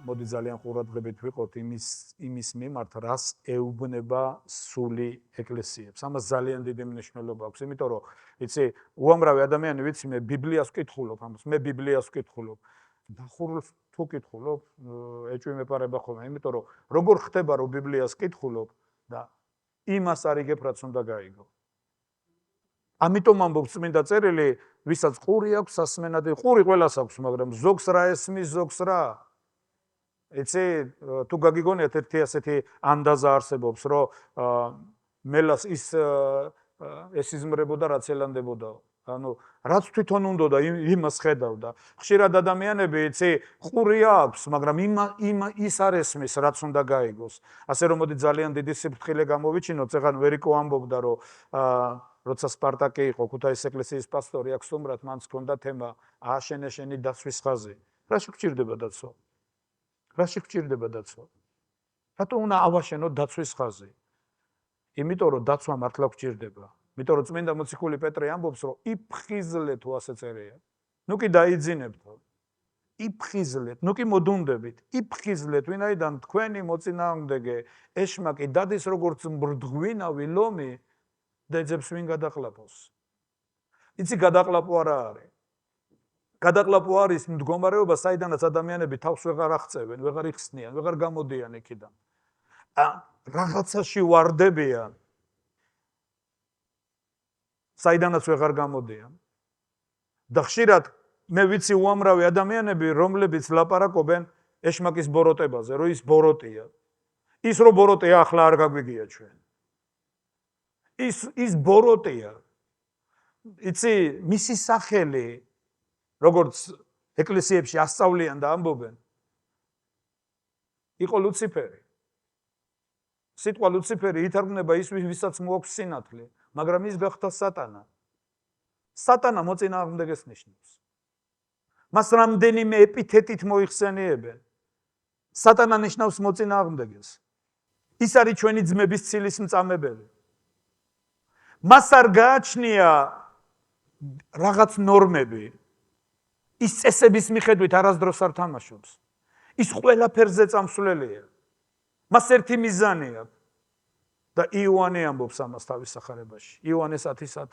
მოდი ძალიან ყურადღებით ვიყოთ იმის მიმართ, რას ეუბნება სული ეკლესიებს. ამას ძალიან დიდი მნიშვნელობა აქვს, იმიტომ რომ იცი, უამრავი ადამიანი ვიცი, მე ბიბლიას ვკითხულობ ამას, მე ბიბლიას ვკითხულობ. დახურულს თუ კითხულობ, ეჭვი მეპარება ხოლმე, იმიტომ რომ როგორ ხდება რომ ბიბლიას კითხულობ და იმას არ იგებ, რაც უნდა გაიგო. ამიტომ ამბობს წმინდა წერილი, ვისაც ყური აქვს სასმენად, ყური ყველას აქვს, მაგრამ ზოგს რა ესმის, ზოგს რა. იცი, თუ გაგიგონიათ ერთი ასეთი ანდაზა არსებობს, რომ მელას ის ესიზმრებოდა, რაც ელანდებოდა. ანუ რაც თვითონ უნდოდა, იმას ხედავდა. ხშირად ადამიანები, იცი, ყური აქვს, მაგრამ ის არ ესმის, რაც უნდა გაიგოს. ასე რომ მოდი ძალიან დიდი სიფრთხილე გამოვიჩინოთ, ეხლა ვერიკო ამბობდა, რომ როცა სპარტაკი იყო ქუთაისის ეკლესიის პასტორი, აქ სტუმრად მანც ჰქონდა თემა ააშენე შენი დაცვის ხაზი. რაში გჭირდება დაცვა? რაში გჭირდება დაცვა? რატო უნდა ავაშენოთ დაცვის ხაზი? იმიტომ რომ დაცვა მართლა გჭირდება. იმიტომ რომ წმინდა მოციქული პეტრე ამბობს, რომ იფხიზლეთ თუ ასე წერია. ნუ კი დაიძინებთო. იფხიზლეთ, ნუ კი მოდუნდებით. იფხიზლეთ, ვინაიდან თქვენი მოწინააღმდეგე ეშმაკი დადის როგორც მბრდღვინავი ლომი და ეძებს ვინ გადაყლაპოს. იცი გადაყლაპო არა არის. გადაყლაპო არის მდგომარეობა, საიდანაც ადამიანები თავს ვეღარ აღწევენ, ვეღარ იხსნიან, ვეღარ გამოდიან იქიდან. რაღაცაში ვარდებიან. საიდანაც ვეღარ გამოდიან. და ხშირად მე ვიცი უამრავი ადამიანები, რომლებიც ლაპარაკობენ ეშმაკის ბოროტებაზე, რომ ის ბოროტია. ის რო ბოროტია, ახლა არ გაგვიგია ჩვენ. ის ბოროტია. იცი, მისი სახელი, როგორც ეკლესიებში ასწავლიან და ამბობენ, იყო ლუციფერი. სიტყვა ლუციფერი ითარგმნება ის, ვისაც მოაქვს სინათლე, მაგრამ ის გახდა სატანა. სატანა მოწინააღმდეგეს ნიშნავს. მას რამდენიმე ეპითეტით მოიხსენიებენ. სატანა ნიშნავს მოწინააღმდეგეს. ის არის ჩვენი ძმების ცილის მწამებელი. მას არ გააჩნია რაღაც ნორმები. ის წესების მიხედვით არასდროს არ თამაშობს. ის ყველაფერზე წამსვლელია. მას ერთი მიზანი აქვს. და იოანე ამბობს ამას თავის სახარებაში. იოანეს 10:10.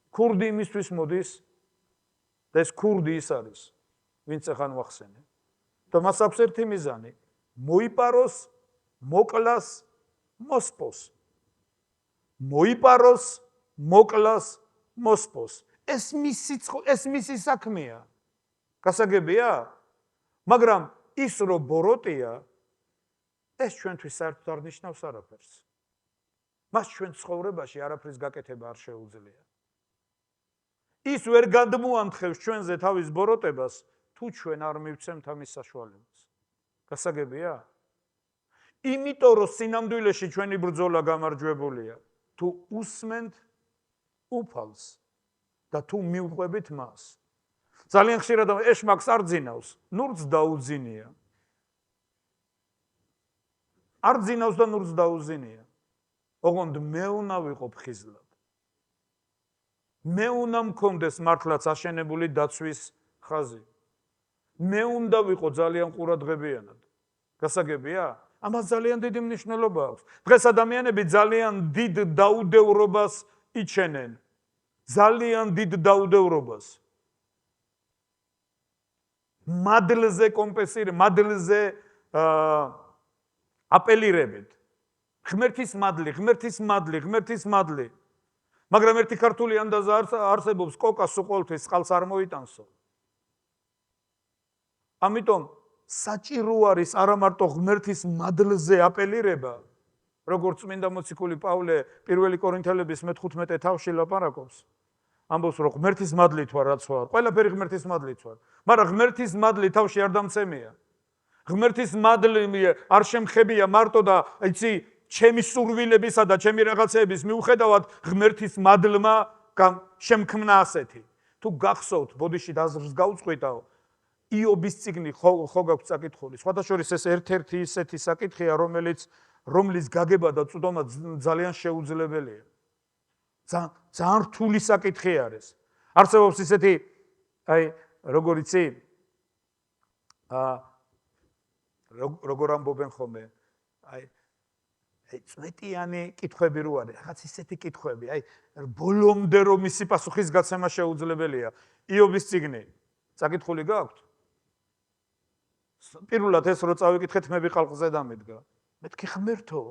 ქურდი იმისთვის მოდის და ეს ქურდი ის არის, ვინც ახან ვახსენე. და მას აქვს ერთი მიზანი: მოიპაროს, მოკლას, მოსპოს. მოიპაროს, მოკლას, მოსპოს. ეს მისი საქმეა. გასაგებია? მაგრამ ის რო ბოროტია, ეს ჩვენთვის საერთოდ არ ნიშნავს არაფერს. მას ჩვენ ცხოვრებაში არაფრის გაკეთება არ შეუძლია. ის ვერ გადმოამთხევს ჩვენზე თავის ბოროტებას, თუ ჩვენ არ მივცემთ ამის საშუალებას. გასაგებია? იმიტომ რომ სინამდვილეში ჩვენი ბრძოლა გამარჯვებულია, თუ უსმენთ უფალს და თუ მივყვებით მას. ძალიან ხშირად ეშმაკს არ ძინავს, ნურც დაუძინია. არ ძინავს და ნურც დაუძინია. ოღონდ მე უნდა ვიყო ხიზლად. მე უნდა მქონდეს მართლაც აშენებული დაცვის ხაზი. მე უნდა ვიყო ძალიან ყურადღებიანად. გასაგებია? ამას ძალიან დიდი მნიშვნელობა აქვს. დღეს ადამიანები ძალიან დიდ დაუდევრობას იჩენენ. ძალიან დიდ დაუდევრობას. მადლზე კომპენსირებით, მადლზე აპელირებით. ღმერთის მადლი, ღმერთის მადლი, ღმერთის მადლი. მაგრამ ერთი ქართული ანდაზა არსებობს, კოკას უყოლთვის წყალს არ მოიტანსო. ამიტომ საჭირო არის არა მარტო ღმერთის მადლზე აპელირება, როგორც წმინდა მოციქული პავლე პირველი კორინთელების მე-15 თავში ლაპარაკობს. ამბობს, რომ ღმერთის მადლით ვარ, რაც ვარ. ყველაფერი ღმერთის მადლით ვარ. მაგრამ ღმერთის მადლი თავში არ დამცემია. ღმერთის მადლი არ შემხებია მარტო და იცი, ჩემი სურვილებისა და ჩემი რაღაცეების მიუხედავად ღმერთის მადლმა შემქმნა ასეთი. თუ გახსოვთ, ბოდიში დაზრს გაუწყვიტაო, იობის წიგნი ხო გაქვთ საკითხული. სხვადასხვა ეს ერთ-ერთი ისეთი საკითხია, რომლის გაგება და წვდომა ძალიან შეუძლებელია. ძალიან რთული საკითხი არის. არსებობს ისეთი, როგორ იცი, როგორ ამბობენ ხოლმე, აი წვეტიანი კითხვები რო არის, რაღაც ისეთი კითხვები, აი ბოლომდე რომ მისი პასუხის გაცემა შეუძლებელია. იობის წიგნი წაკითხული გაქვთ? პირველად ეს რო წავიკითხეთ, მე ვიყალყზე დამედგა. მეთქი ღმერთო,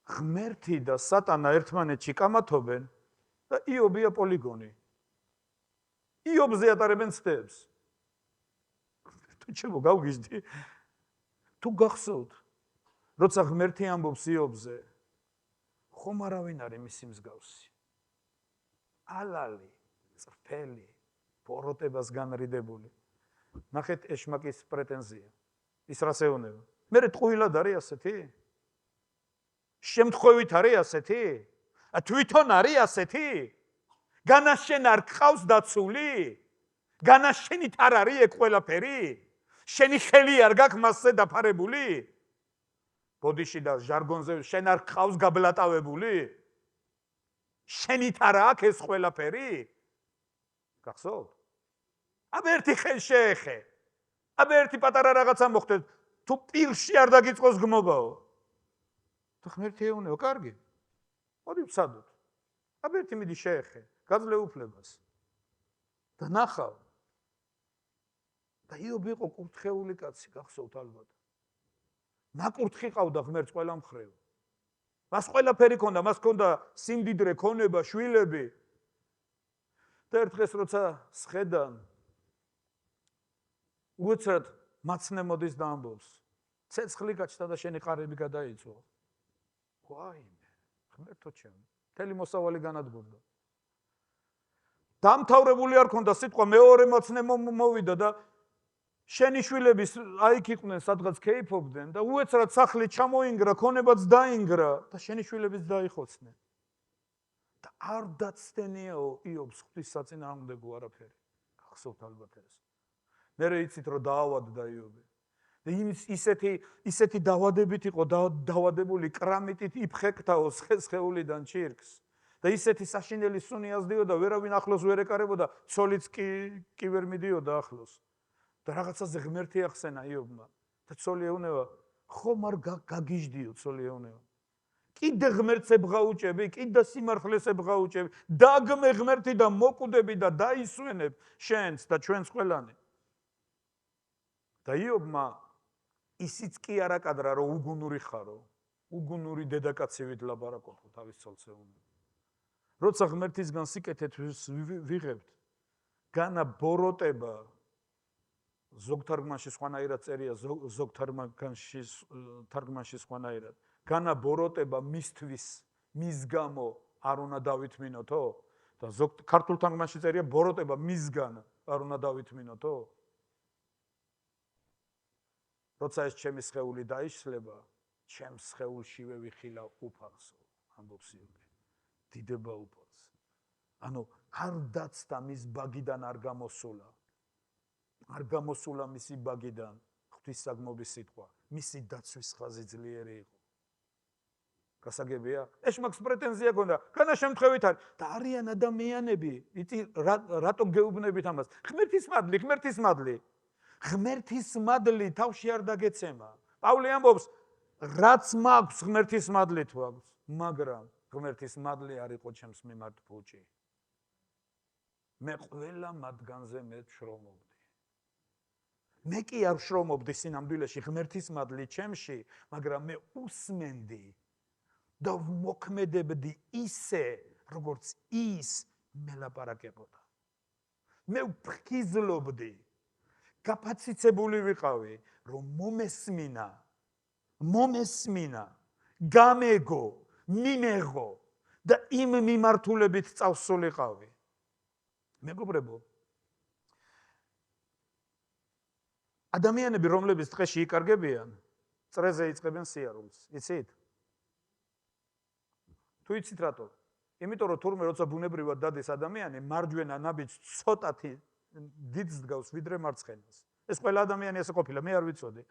ღმერთი და სატანა ერთმანეთში კამათობენ და იობია პოლიგონი. იობზე ატარებენ ცდებს. თუ ჩემო გავგიჟდი, თუ გახსოვთ, როცა ღმერთი ამბობს იობზე, ხომ არავინ არის მისი მსგავსი. ალალი, წრფელი, ბოროტებას განრიდებული. ნახეთ ეშმაკის პრეტენზია. ის რას ეუბნება? მერე ტყუილად არის ასეთი? შემთხვევით არის ასეთი? თვითონ არის ასეთი? განა შენ არ გყავს დაცული? განა შენით არ არის ეგ ყველაფერი? შენი ხელი არ გაქვს მასზე დაფარებული? ბოდიში და ჟარგონზე შენ არ გყავს გაბლატავებული? შენით არ აქვს ეს ყველაფერი? გახსოვთ? აბა ერთი ხელ შეეხე. აბა ერთი პატარა რაღაცა მოხდეთ, თუ პირში არ დაგიწყოს გმობაო. თუ ღმერთი ეუბნება, კარგი. მოდი ვცადოთ. აბა ერთი მიდი შეეხე, გაძლევ უფლებას. და ნახავ. და იობი იყო კურთხეული კაცი, გახსოვთ ალბათ. ნაკურთხი ყავდა ღმერთს ყველა მხრივ. მას ყველაფერი ქონდა, მას ქონდა სიმდიდრე, ქონება, შვილები. და ერთ დღეს როცა სხედან უცად მაცნე მოდის და ამბობს, ცეცხლი გაჩნდა და შენი ყარები გადაიწვა. ვაიმე, ღმერთო ჩემო, მთელი მოსავალი განადგურდა. დამთავრებული არ ქონდა სიტყვა, მეორე მაცნე მოვიდა და შენი შვილების აიქ იყვნენ, სადღაც კეიფობდნენ და უეცრად სახლი ჩამოინგრა, ქონებაც დაინგრა და შენი შვილებიც დაიხოცნენ. და არ დაცდენიაო იობს ღვთის საწინააღმდეგო არაფერი. გახსოვთ ალბათ ეს. მერე იცით რომ დაავადდა იობი. და ისეთი დავადებით იყო დავადებული კრამიტით იფხეკთაო სხეულიდან ჩირკს. და ისეთი საშინელი სუნი აზდიოდა, ვერავინ ახლოს ვერ ეკარებოდა, ცოლიც კი ვერ მიდიოდა ახლოს. და რაღაცაზე ღმერთი ახსენა იობმა. და ცოლი ეუბნება, ხომ არ გაგიჟდიო, ცოლი ეუბნება. კიდე ღმერთს ებღაუჭები, კიდე სიმართლეს ებღაუჭები, დაგმე ღმერთი და მოკვდები და დაისვენებ შენს და ჩვენს ყველანი. და იობმა ისიც კი არ აკადრა, რომ უგუნური ხარო, უგუნური დედაკაცივით ლაბარაკობ თავის ცოლს ეუბნება. როცა ღმერთისგან სიკეთეთ ვიღებთ, განა ბოროტება, ზოგ თარგმანში სხვანაირად წერია, ზოგ თარგმანში სხვანაირად. განა ბოროტება მისთვის, მის გამო არ უნდა დავითმინოთო? და ზოგ ქართულ თარგმანში წერია ბოროტება მისგან არ უნდა დავითმინოთო? როცა ეს ჩემი სხეული დაიშლება, ჩემს სხეულშივე ვიხილა უფალსო, ამბობს იობი. დიდება უფალს. ანუ არ დაცდა მის ბაგიდან არ გამოსულა. არ გამოსულა მისი ბაგიდან ღვთისაგმობის სიტყვა. მისი დაცვის ხაზი ძლიერი იყო. გასაგებია? ეშმაკს პრეტენზია ჰქონდა, განა შემთხვევით არის და არიან ადამიანები, იცი რატო გეუბნებით ამას? ღმერთის მადლი, ღმერთის მადლი. ღმერთის მადლი თავში არ დაგეცემა. პავლე ამბობს, რაც მაქვს ღმერთის მადლით ვაქვს, მაგრამ ღმერთის მადლი არ იყო ჩემს მიმართ ფუჭი. მე ყველა მათგანზე მე შრომობდი. მე კი არ შრომობდი სინამდვილეში ღმერთის მადლი ჩემში, მაგრამ მე უსმენდი და მოქმედებდი ისე, როგორც ის მელაპარაკებოდა. მე ვფხიზლობდი, გაფაციცებული ვიყავი, რომ მომესმინა, გამეგო, მიმეღო და იმ მიმართულებით წავსულიყავი. მეგობრებო, ადამიანები, რომლებიც დღეში იკარგებიან, წრეზე იწყებენ სიარულს. იცით? თუ იცით რატო? იმიტომ რომ თურმე როცა ბუნებრივად დადეს ადამიანი, მარჯვენა ნაბიჯს ცოტათი დიდს დგავს ვიდრე მარცხენას. ეს ყველა ადამიანი ესე ყოფილა, მე არ ვიცოდი.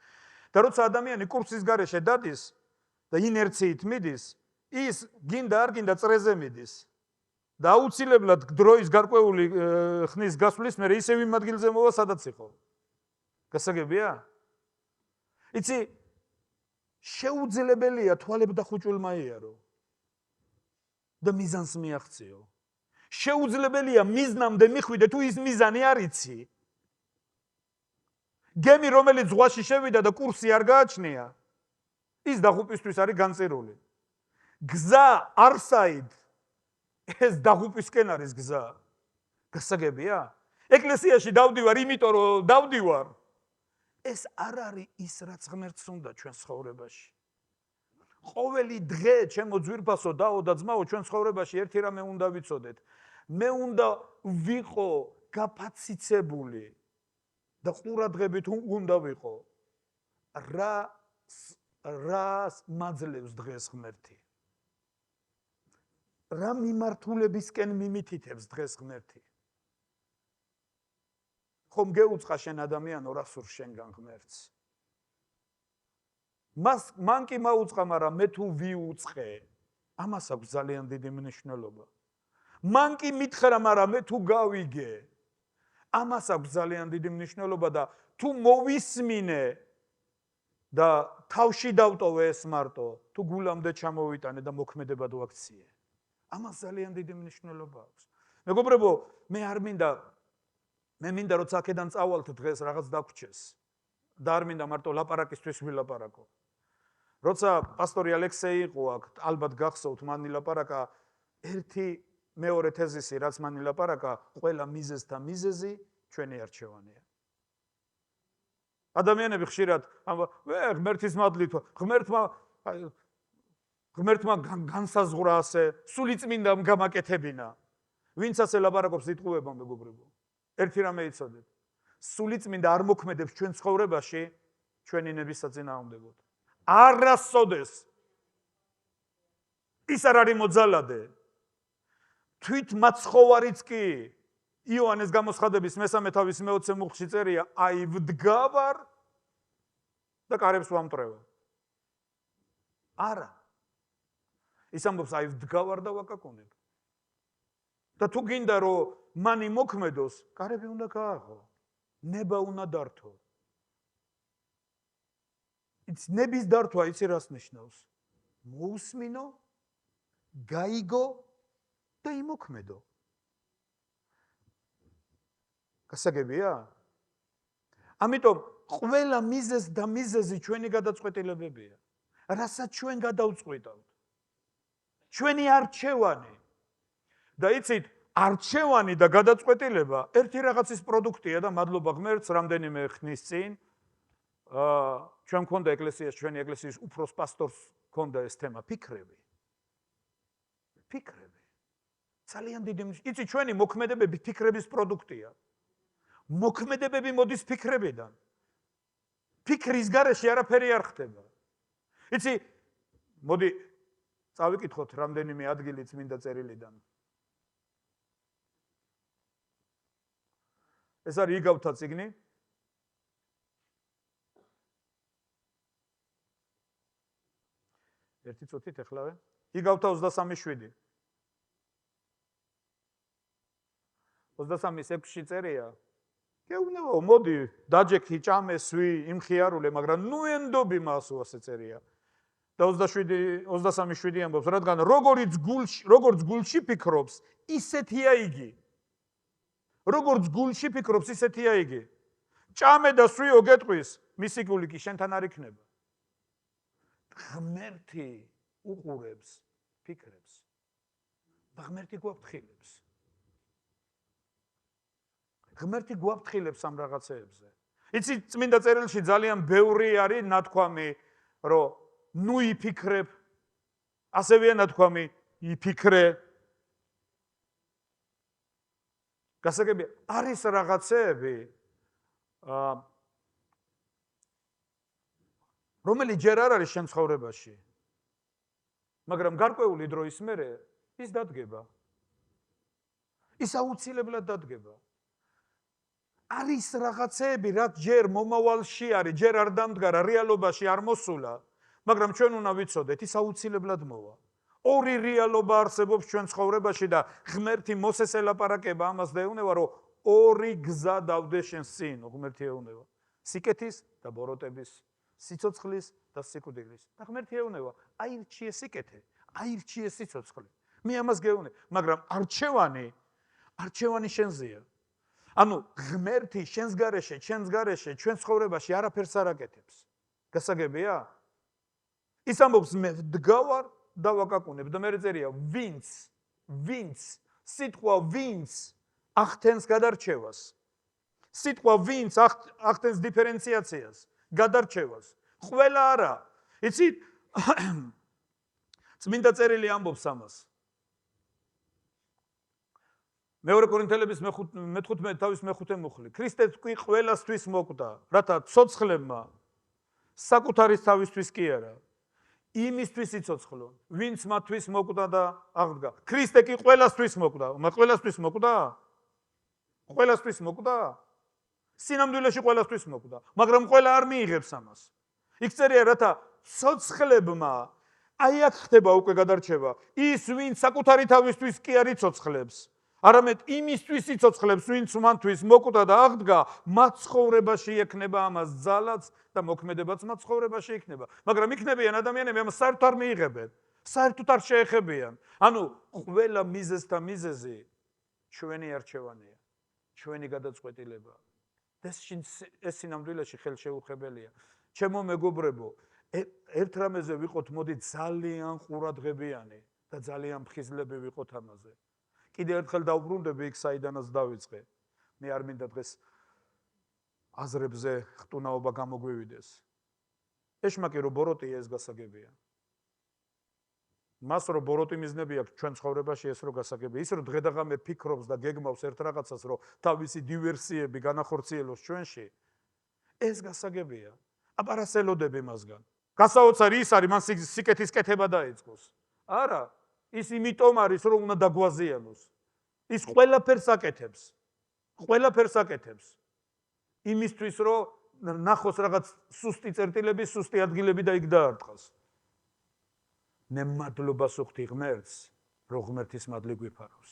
და როცა ადამიანი კურსის გარეშე დადის და ინერციით მიდის, ის გინდა არ გინდა წრეზე მიდის. და აუცილებლად დროის გარკვეული ხნის გასვლის მერე ისევ იმ ადგილზე მოვა, სადაც იყო. გასაგებია? იცი შეუძლებელია თვალებ დახუჭულმა იარო და მიზანს მიაღწიო. შეუძლებელია მიზნამდე მიხვიდე თუ ის მიზანი არ იცი. გემი რომელიც ზღვაში შევიდა და კურსი არ გააჩნია, ის დაღუპვისთვის არის განწირული. გზა არსაიდ ეს დაღუპვისკენ არის გზა. გასაგებია? ეკლესიაში დავდივარ, იმიტომ რომ დავდივარ. ეს არ არის ის რაც ღმერთს უნდა ჩვენ ცხოვრებაში. ყოველი დღე ჩემო ძვირფასო დაო და ძმაო ჩვენ ცხოვრებაში ერთი რამე უნდა ვიცოდეთ. მე უნდა ვიყო გაფაციცებული და ყურადღებით უნდა ვიყო რას მაძლევს დღეს ღმერთი. რა მიმართულებისკენ მიმითითებს დღეს ღმერთი. ხომ გეუწყა შენ ადამიანო რა სურს შენგან ღმერთს. მან კი მაუწყა, მაგრამ მე თუ ვიუწყე, ამას აქვს ძალიან დიდი მნიშვნელობა. მან კი მითხრა, მაგრამ მე თუ გავიგე, ამას აქვს ძალიან დიდი მნიშვნელობა და თუ მოვისმინე და თავში დავტოვე ეს მარტო, თუ გულამდე ჩამოვიტანე და მოქმედებად ვაქციე. ამას ძალიან დიდი მნიშვნელობა აქვს. მეგობრებო, მე მინდა როცა აქედან წავალთ დღეს რაღაც დაგვრჩეს და არ მინდა მარტო ლაპარაკისთვის ვილაპარაკო. როცა პასტორი ალექსეი იყო აქ, ალბათ გახსოვთ, მან ილაპარაკა ერთი მეორე თეზისი, რაც მან ილაპარაკა, ყველა მიზეზთა მიზეზი ჩვენი არჩევანია. ადამიანები ხშირად ღმერთის მადლით, ღმერთმა განსაზღვრა ასე, სულიწმინდა გამაკეთებინა. ვინც ასე ლაპარაკობს იტყუება, მეგობრებო. ერთი რამე იცოდეთ. სულიწმინდა არ მოქმედებს ჩვენ ცხოვრებაში ჩვენი ნების საწინააღმდეგოდ. არასოდეს. ის არ არის მოძალადე. თვით მაცხოვარიც კი იოანეს გამოსხადების მესამე თავის მე-20 მუხლში წერია, აი ვდგავარ და კარებს ვამტვრევ. არა. ის ამბობს, აი ვდგავარ და ვაკაკუნებ. და თუ გინდა რომ მანი მოქმედოს, კარები უნდა გააღო. ნება უნდა დართო. ნების დართვა იცი რას ნიშნავს? მოусმინო, გაიგო და იმოქმედო. გასაგებია? ამიტომ ყველა მიზეზ და მიზეზი ჩვენი გადაწყვეტილებებია. რასაც ჩვენ გადავწყვიტავთ. ჩვენი არჩევანი. და იცით, არჩევანი და გადაწყვეტილება ერთი რაღაცის პროდუქტია და მადლობა ღმერთს რამდენიმე ხნის წინ ჩვენ მქონდა ეკლესიაში, ჩვენი ეკლესიის უფროს პასტორს მქონდა ეს თემა ფიქრები. ფიქრები. ძალიან დიდი იცი ჩვენი მოქმედებები ფიქრების პროდუქტია. მოქმედებები მოდის ფიქრებიდან. ფიქრის გარეშე არაფერი არ ხდება. იცი, მოდი წავიკითხოთ რამდენიმე ადგილი წმინდა წერილიდან. ეს არის იგავთა წიგნი. ერთი წუთით ეხლავე. იგავთა 23:7. 23:6-ში წერია. გეუბნებო, მოდი, დაჯექი, ჭამე, სვი, იმხიარულე, მაგრამ ნუ ენდობი მასო ასე წერია. და 23:7 ამბობს, რადგან როგორც გულში ფიქრობს, ისეთია იგი. როგორც გულში ფიქრობს, ისეთია იგი. ჭამე და სვიო გეტყვის, მისი გული კი შენთან არ იქნება. ღმერთი უყურებს ფიქრებს. და ღმერთი გვაფრთხილებს. ღმერთი გვაფრთხილებს ამ რაღაცეებზე. იცი, წმინდა წერილში ძალიან ბევრი არის ნათქვამი, რომ ნუ იფიქრებ, ასევეა ნათქვამი, იფიქრე. გასაგებია, არის რაღაცეები, რომელიც ჯერ არ არის შენ ცხოვრებაში. მაგრამ გარკვეული დროის მერე ის დადგება. ის აუცილებლად დადგება. არის რაღაცეები, რაც ჯერ მომავალში არის, ჯერ არ დამდგარა, რეალობაში არ მოსულა, მაგრამ ჩვენ უნდა ვიცოდეთ, ის აუცილებლად მოვა. ორი რეალობა არსებობს ჩვენ ცხოვრებაში და ღმერთი მოსეს ელაპარაკება ამას და ეუბნება, რომ ორი გზა დავდე შენს წინ, ღმერთი ეუბნება. სიკეთის და ბოროტების სიცოცხლის და სიკვდილის. და ღმერთი ეუბნება, აირჩიე სიკეთე, აირჩიე სიცოცხლე. მე ამას გეუბნები, მაგრამ არჩევანი შენზეა. ანუ ღმერთი შენს გარეშე, ჩვენს გარეშე, ჩვენ ცხოვრებაში არაფერს არ აკეთებს. გასაგებია? ის ამბობს, მე ვდგავარ და ვაკაკუნებ და მე წერია, ვინც სიტყვა ვინც ახდენს გადარჩევას. სიტყვა ვინც ახდენს დიფერენციაციას, გადარჩევას. ყველა არა. იცით? წმინდა წერილი ამბობს ამას. მეორე კორინთელების მე-15 თავის მე-5 მუხლი. ქრისტეს კი ყველასთვის მოკვდა, რათა ცოცხლებმა საკუთარი თავისთვის კი არა, იმისთვის იცოცხლონ, ვინც მათთვის მოკვდა და აღდგა. ქრისტე კი ყველასთვის მოკვდა, ყველასთვის მოკვდა? ყველასთვის მოკვდა? სინამდვილეში ყველასთვის მოკვდა, მაგრამ ყველა არ მიიღებს ამას. იქ წერია, რათა ცოცხლებმა აი აქ ხდება უკვე გადარჩევა. ის ვინც საკუთარი თავისთვის კი არ იცოცხლებს, არამედ იმისთვის იცოცხლებს, ვინც მათთვის მოკვდა და აღდგა, მათ ცხოვრებაში ექნება ამას ძალაც და მოქმედებაც მათ ცხოვრებაში იქნება. მაგრამ იქნებიან ადამიანები ამას საერთოდ არ მიიღებენ, საერთოდ არ შეეხებიან. ანუ ყველა მიზეზთა მიზეზი ჩვენი არჩევანია, ჩვენი გადაწყვეტილება. ეს სინამდვილეში ხელშეუხებელია. ჩემო მეგობრებო, ერთ რამეზე ვიყოთ, მოდი ძალიან ყურადღებიანი და ძალიან მხიზლები ვიყოთ ამაზე. კიდე ერთხელ დავბრუნდები იქ, საიდანაც დავიწყე. მე არ მინდა დღეს აზრებზე ხტუნაობა გამოგვივიდეს. ეშმაკი რო ბოროტია, ეს გასაგებია. მას რო ბოროტი მიზნები აქვს ჩვენ ცხოვრებაში, ეს რო გასაგებია. ის რო დღედაღამე ფიქრობს და გეგმავს ერთ რაღაცას, რო თავისი დივერსიები განახორციელოს ჩვენში, ეს გასაგებია. აპარასელოდები მასგან. გასაოცარი ის არის, მან სიკეთის კეთება დაიწყოს. არა, ის იმიტომ არის, რომ უნდა დაგვაზიანოს. ის ყველაფერს აკეთებს. ყველაფერს აკეთებს. იმისთვის, რომ ნახოს რაღაც სუსტი წერტილები, სუსტი ადგილები და იქ დაარტყას. მე მადლობას ვუხდი ღმერთს, რომ ღმერთის მადლი გვიფარავს.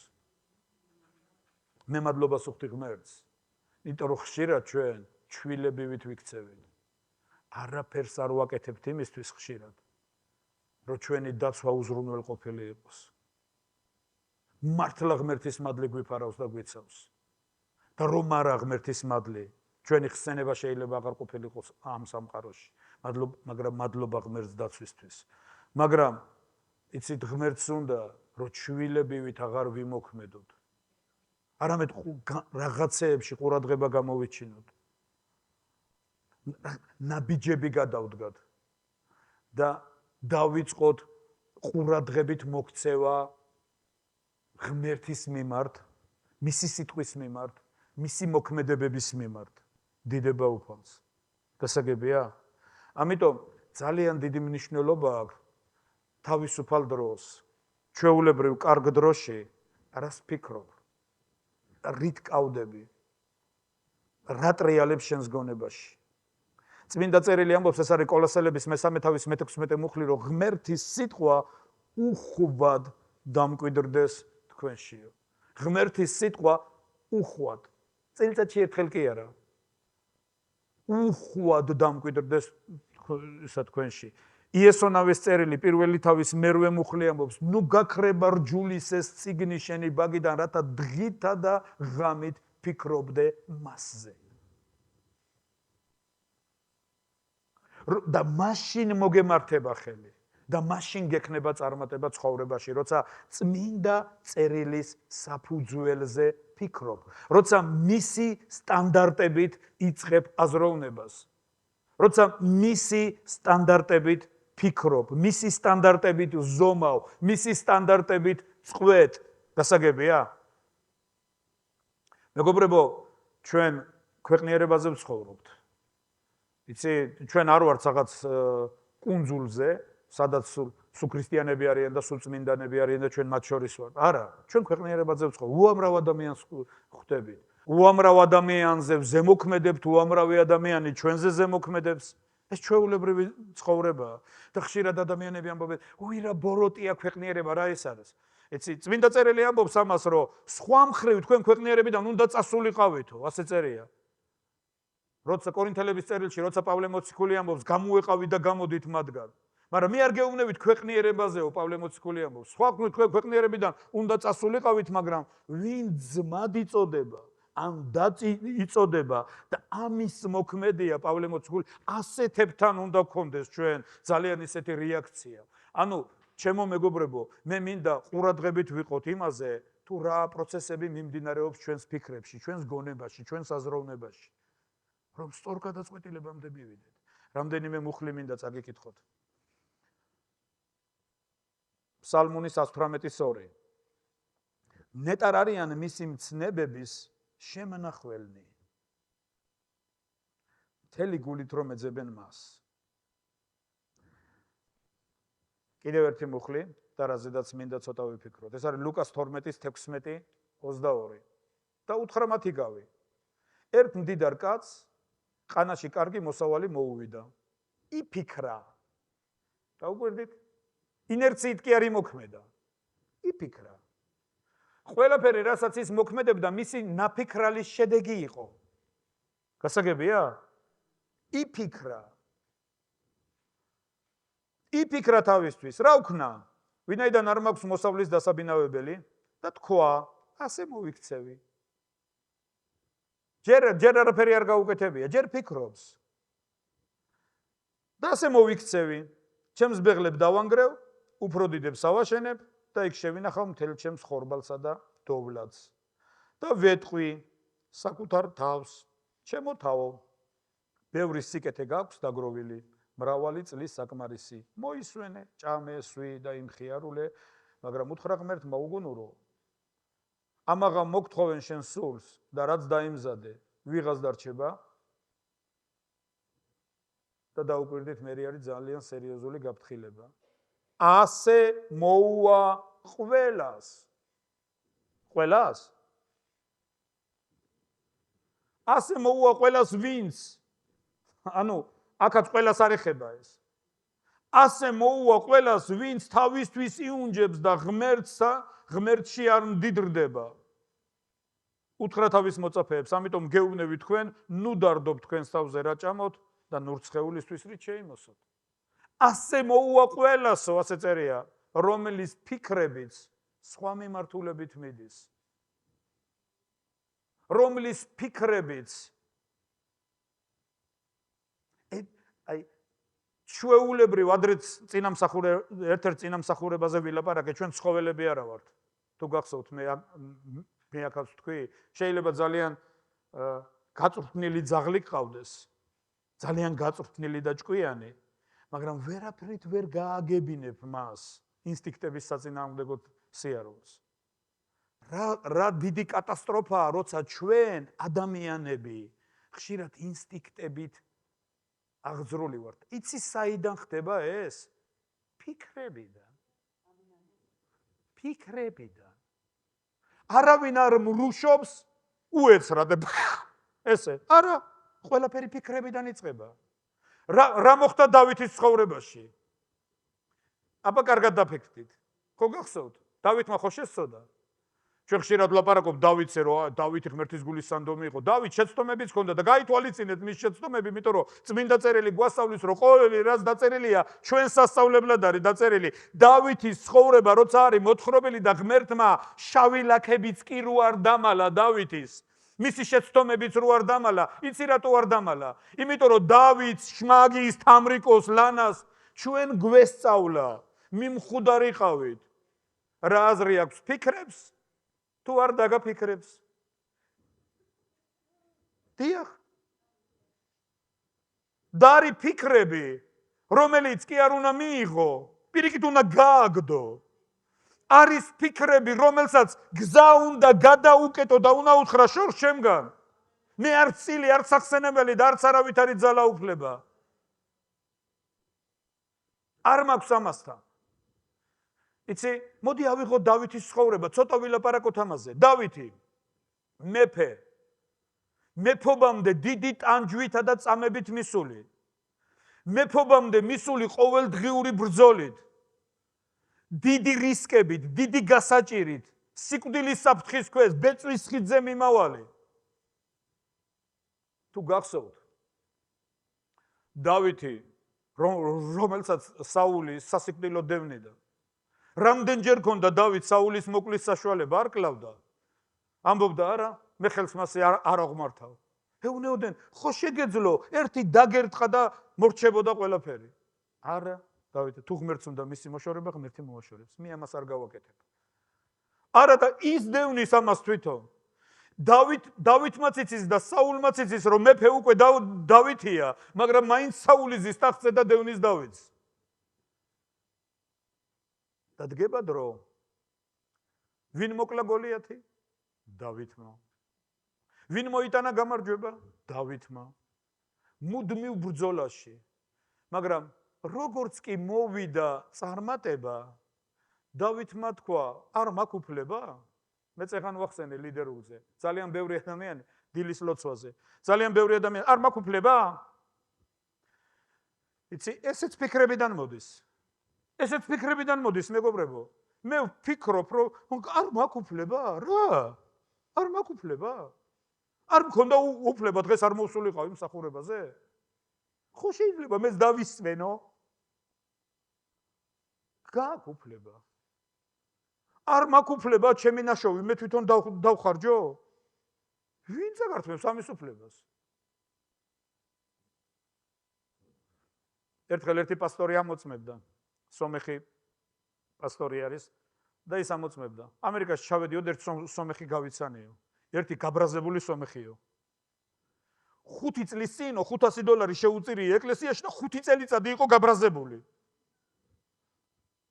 მე მადლობას ვუხდი ღმერთს, იმიტომ რომ ხშირად ჩვენ ჩვილებივით ვიქცევით. არაფერს არ ვაკეთებთ იმისთვის ხშირად, რომ ჩვენი დაცვა უზრუნველყოფილი იყოს. მართლა ღმერთის მადლი გვიფარავს და გვიცავს. და რომ არა ღმერთის მადლი, ჩვენი ხსენება შეიძლება აღარ ყოფილიყოს ამ სამყაროში. მაგრამ მადლობა ღმერთს დაცვისთვის. მაგრამ იცით, ღმერთს უნდა, რომ ჩვილებივით აღარ ვიმოქმედოთ. არამედ რაღაცეებში ყურადღება გამოვიჩინოთ. ნაბიჯები გადავდგათ და დავიწყოთ ყურადღებით მოქცევა ღმერთის მიმართ, მისი სიტყვის მიმართ, მისი მოქმედებების მიმართ. დიდება უფალს. გასაგებია? ამიტომ ძალიან დიდი მნიშვნელობა აქვს თავისუფალ დროს, ჩვეულებრივ კარგ დროში რას ფიქრობ, რით კავდები, რა ტრიალებს შენს გონებაში. წმინდა წერილი ამბობს, ეს არის კოლოსელების 3:16 მუხლი, რომ ღმერთის სიტყვა უხვად დამკვიდრდეს თქვენშიო. ღმერთის სიტყვა უხვად. წელიწადში ერთხელ კი არა. უხვად დამკვიდრდეს თქვენში. იესონავის წერილი პირველი თავის მერვე მუხლი ამბობს, ნუ გაქრება რჯულის ეს წიგნი შენი ბაგიდან, რათა დღითა და ღამით ფიქრობდე მასზე. და მაშინ მოგემართება ხელი და მაშინ გექნება წარმატება ცხოვრებაში, როცა წმინდა წერილის საფუძველზე ფიქრობ, როცა მისი სტანდარტებით იწყებ აზროვნებას, როცა მისი სტანდარტებით ფიქრობ, მისი სტანდარტებით ზომავ, მისი სტანდარტებით წყვეთ. გასაგებია? მეგობრებო, ჩვენ ქვეყნიერებაზე ვცხოვრობთ. იცი, ჩვენ არ ვართ რაღაც კუნძულზე, სადაც სულ ქრისტიანები არიან და სულ წმინდანები არიან და ჩვენ მათ შორის ვართ. არა, ჩვენ ქვეყნიერებაზე ვცხოვრობთ. უამრავ ადამიანს ხვდებით. უამრავ ადამიანზე ზემოქმედებთ, უამრავი ადამიანი ჩვენზე ზემოქმედებს. ეს ჩვეულებრივი ცხოვრებაა. და ხშირად ადამიანები ამბობენ, უი რა ბოროტია ქვეყნიერება, რა ეს არის? იცი, წმინდა წერილი ამბობს ამას, რომ სხვა მხრივ თქვენ ქვეყნიერებიდან უნდა წასულიყავითო, ასე წერია. როცა კორინთელების წერილში, როცა პავლე მოციქული ამბობს, გამოეყავით და გამოდით მათგან. მაგრამ მე არ გეუბნებით ქვეყნიერებაზეო, პავლე მოციქული ამბობს. სხვა ქვეყნიერებიდან უნდა წასულიყავით, მაგრამ ვინ ძმად იწოდება, ან დაწი იწოდება და ამის მოქმედია პავლე მოციქული, ასეთებთან უნდა გქონდეს ჩვენ ძალიან ისეთი რეაქცია. ანუ ჩემო მეგობრებო, მე მინდა ყურადღებით ვიყოთ იმაზე, თუ რა პროცესები მიმდინარეობს ჩვენს ფიქრებში, ჩვენს გონებაში, ჩვენს აზროვნებაში. რომ სწორ გადაწყვეტილებამდე მივიდეთ. რამდენიმე მუხლი მინდა წაგიკითხოთ. ფსალმუნის 118:2. ნეტარ არიან მისი მცნებების შემნახველნი. მთელი გულით რომ ეძებენ მას. კიდევ ერთი მუხლი და რაზედაც მინდა ცოტა ვიფიქროთ. ეს არის ლუკას 12:16-22. და უთხრა მათ იგავი. ერთ მდიდარ კაცს ყანაში კარგი მოსავალი მოუვიდა. იფიქრა. დაუკვირდით? ინერციით კი არ იმოქმედა. იფიქრა. ყველაფერი, რასაც ის მოქმედებდა, მისი ნაფიქრალის შედეგი იყო. გასაგებია? იფიქრა. იფიქრა თავისთვის. რა ვქნა? ვინაიდან არ მაქვს მოსავლის დასაბინავებელი და თქვა, ასე მოვიქცევი. ჯერ არაფერი არ გაუკეთებია, ჯერ ფიქრობს. და ასე მოვიქცევი. ჩემს ბეღლებს დავანგრევ, უფრო დიდებს ავაშენებ და იქ შევინახავ მთელ ჩემს ხორბალსა და დოვლადს. და ვეტყვი საკუთარ თავს, ჩემო თავო. ბევრი სიკეთე გაქვს დაგროვილი, მრავალი წლის საკმარისი. მოისვენე, ჭამე, სვი და იმხიარულე, მაგრამ უთხრა ღმერთ მოუგუნურო. ამაღამ მოგთხოვენ შენ სულს და რაც დაიმზადე, ვიღაც დარჩება. და დაუკვირდით, მე არის ძალიან სერიოზული გაფრთხილება. ასე მოუვა ყველას. ყველას? ასე მოუვა ყველას ვინც? ანუ, აქაც ყველას არ ეხება ეს. ასე მოუვა ყველას ვინც თავისთვის იუნჯებს და ღმერთში არ მდიდრდება. უთხრა თავის მოწაფეებს, ამიტომ გეუბნები თქვენ, ნუ დარდობ თქვენს თავზე რა ჭამოთ და ნურცხეულისთვის რით შეიმოსოთ. ასე მოუვა ყველასო, ასე წერია, რომელიც ფიქრებიც სხვა მიმართულებით მიდის. რომლის ფიქრებიც ჩვეულებრივ ადრე ერთ-ერთ წინამსახურებაზე ვილაპარაკე, ჩვენ ცხოველები არა ვართ. თუ გახსოვთ, მე აქაც თქვი, შეიძლება ძალიან გაწვრთნილი ძაღლი გყავდეს, ძალიან გაწვრთნილი და ჭკვიანი, მაგრამ ვერაფრით ვერ გააგებინებ მას ინსტინქტების საწინააღმდეგო სიარულს. რა დიდი კატასტროფაა, როცა ჩვენ ადამიანები ხშირად ინსტინქტებით აღძრული ვართ. იცი საიდან ხდება ეს? ფიქრებიდან. ფიქრებიდან. არავინ არ მრუშობს უეცრად. ესე, არა, ყველაფერი ფიქრებიდან იწყება. რა მოხდა დავითის ცხოვრებაში? აბა კარგად დაფიქრდით. ხო გახსოვთ? დავითმა ხო შესწოდა? ჩვენ ხშირად ვლაპარაკობ დავითზე, რომ დავითი ღმერთის გულის სანდომი იყო. დავით შეცდომებიც ჰქონდა და გაითვალისწინეთ მის შეცდომები, იმიტომ რომ წმინდა წერილი გვასწავლის, რომ ყოველი რაც დაწერილია, ჩვენ სასწავლებლად არის დაწერილი. დავითის ცხოვრება, როცა არის მოთხრობილი და ღმერთმა შავი ლაქებიც კი რო არ დამალა დავითის, მისი შეცდომებიც რო არ დამალა, იცი რატო არ დამალა? იმიტომ რომ დავითს, შმაგის, თამრიკოს, ლანას ჩვენ გვესწავლა, მიმხვდარიყავით. რა აზრი აქვს ფიქრებს? თუ არ დაგაფიქრებს? დიახ. დარი ფიქრები, რომელიც კი არ უნდა მიიღო, პირიქით უნდა გააგდო. არის ფიქრები, რომელსაც გზა უნდა გადაუკეტო და უნდა უთხრა შორს შემგან. მე არც წილი, არც სახსენებელი და არც არავით არის ძალაუფლება. არ მაქვს ამასთან. იცი, მოდი ავიღოთ დავითის ცხოვრება, ცოტა ვილაპარაკოთ ამაზე. დავითი, მეფე, მეფობამდე დიდი ტანჯვითა და წამებით მისული. მეფობამდე მისული ყოველდღიური ბრძოლით. დიდი რისკებით, დიდი გასაჭირით, სიკვდილის საფრთხის ქვეშ, ბეწვის ხიდზე მიმავალი. თუ გახსოვთ, დავითი, რომელსაც საული სასიკვდილოდ დევნიდა. რამდენჯერ ქონდა დავით საულის მოკლის საშუალება, არ კლავდა. ამბობდა, არა, მე ხელს მასე არ აღმართავ. ეუნეოდნენ, ხო შეგეძლო, ერთი დაგერტყა და მორჩებოდა ყველაფერი. არა, დავითი, თუ ღმერთს უნდა მისი მოშორება, ღმერთი მოაშორებს. მე ამას არ გავაკეთებ. არა და ის დევნის ამას თვითონ. დავითმაც იცის და საულმაც იცის, რომ მეფე უკვე დავითია, მაგრამ მაინც საული ზის ტახტზე და დევნის დავითს. და დგება დრო. ვინ მოკლა გოლიათი? დავითმა. ვინ მოიტანა გამარჯვება? დავითმა. მუდმივ ბრძოლაში. მაგრამ როგორც კი მოვიდა წარმატება, დავითმა თქვა, არ მაქვს უფლება? მე წეგან ვახსენე ლიდერულზე. ძალიან ბევრი ადამიანი დილის ლოცვაზე. ძალიან ბევრი ადამიანი არ მაქვს უფლება? იცი, ესეც ფიქრებიდან მოდის. ესეც ფიქრებიდან მოდის, მეგობრებო. მე ვფიქრობ, რომ არ მაქვს უფლება? რა? არ მაქვს უფლება? არ მქონდა უფლება დღეს არ მოვსულიყავ იმ მსახურებაზე? ხო შეიძლება მეც დავისმენო? გააქვს უფლება. არ მაქვს უფლება ჩემი ნაშოვი მე თვითონ დავხარჯო? ვინ წაგართმევს ამის უფლებას? ერთხელ ერთი პასტორი ამოწმებდა, სომეხი პასტორი არის და ის ამოწმებდა. ამერიკაში ჩავედიოდ ერთ სომეხი გავიცანიო. ერთი გაბრაზებული სომეხიო. 5 წლის წინ $500 შეუწირია ეკლესიაში და 5 წელიწადი იყო გაბრაზებული.